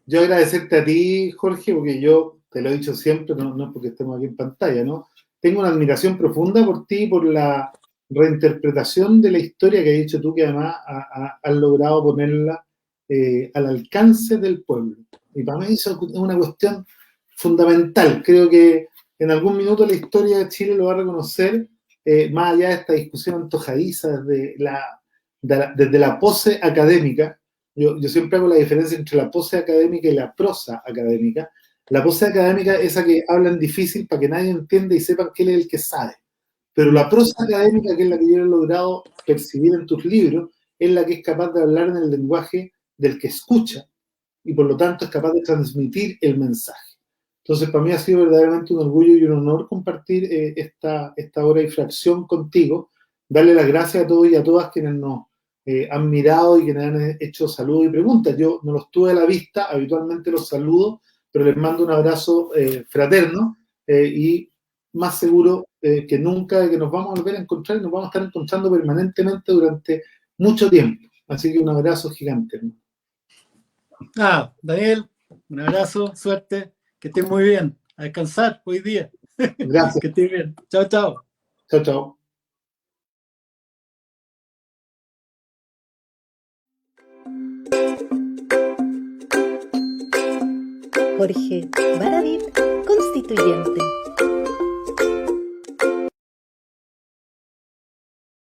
yo agradecerte a ti, Jorge, porque yo te lo he dicho siempre, no es porque estemos aquí en pantalla, ¿no? Tengo una admiración profunda por ti, por la reinterpretación de la historia que has dicho tú, que además has logrado ponerla al alcance del pueblo. Y para mí eso es una cuestión fundamental. Creo que en algún minuto la historia de Chile lo va a reconocer, más allá de esta discusión antojadiza desde la pose académica. Yo siempre hago la diferencia entre la pose académica y la prosa académica. La pose académica es esa que hablan difícil para que nadie entienda y sepan que él es el que sabe. Pero la prosa académica, que es la que yo he logrado percibir en tus libros, es la que es capaz de hablar en el lenguaje del que escucha y por lo tanto es capaz de transmitir el mensaje. Entonces, para mí ha sido verdaderamente un orgullo y un honor compartir esta hora y fracción contigo. Darle las gracias a todos y a todas quienes nos han mirado y quienes han hecho saludos y preguntas. Yo no los tuve a la vista, habitualmente los saludo, pero les mando un abrazo fraterno y más seguro que nunca de que nos vamos a volver a encontrar y nos vamos a estar encontrando permanentemente durante mucho tiempo. Así que un abrazo gigante, ¿no? Daniel, un abrazo, suerte, que estés muy bien. A descansar hoy día. Gracias. Que estés bien. Chao, chao. Chao, chao. Jorge Baradit, constituyente.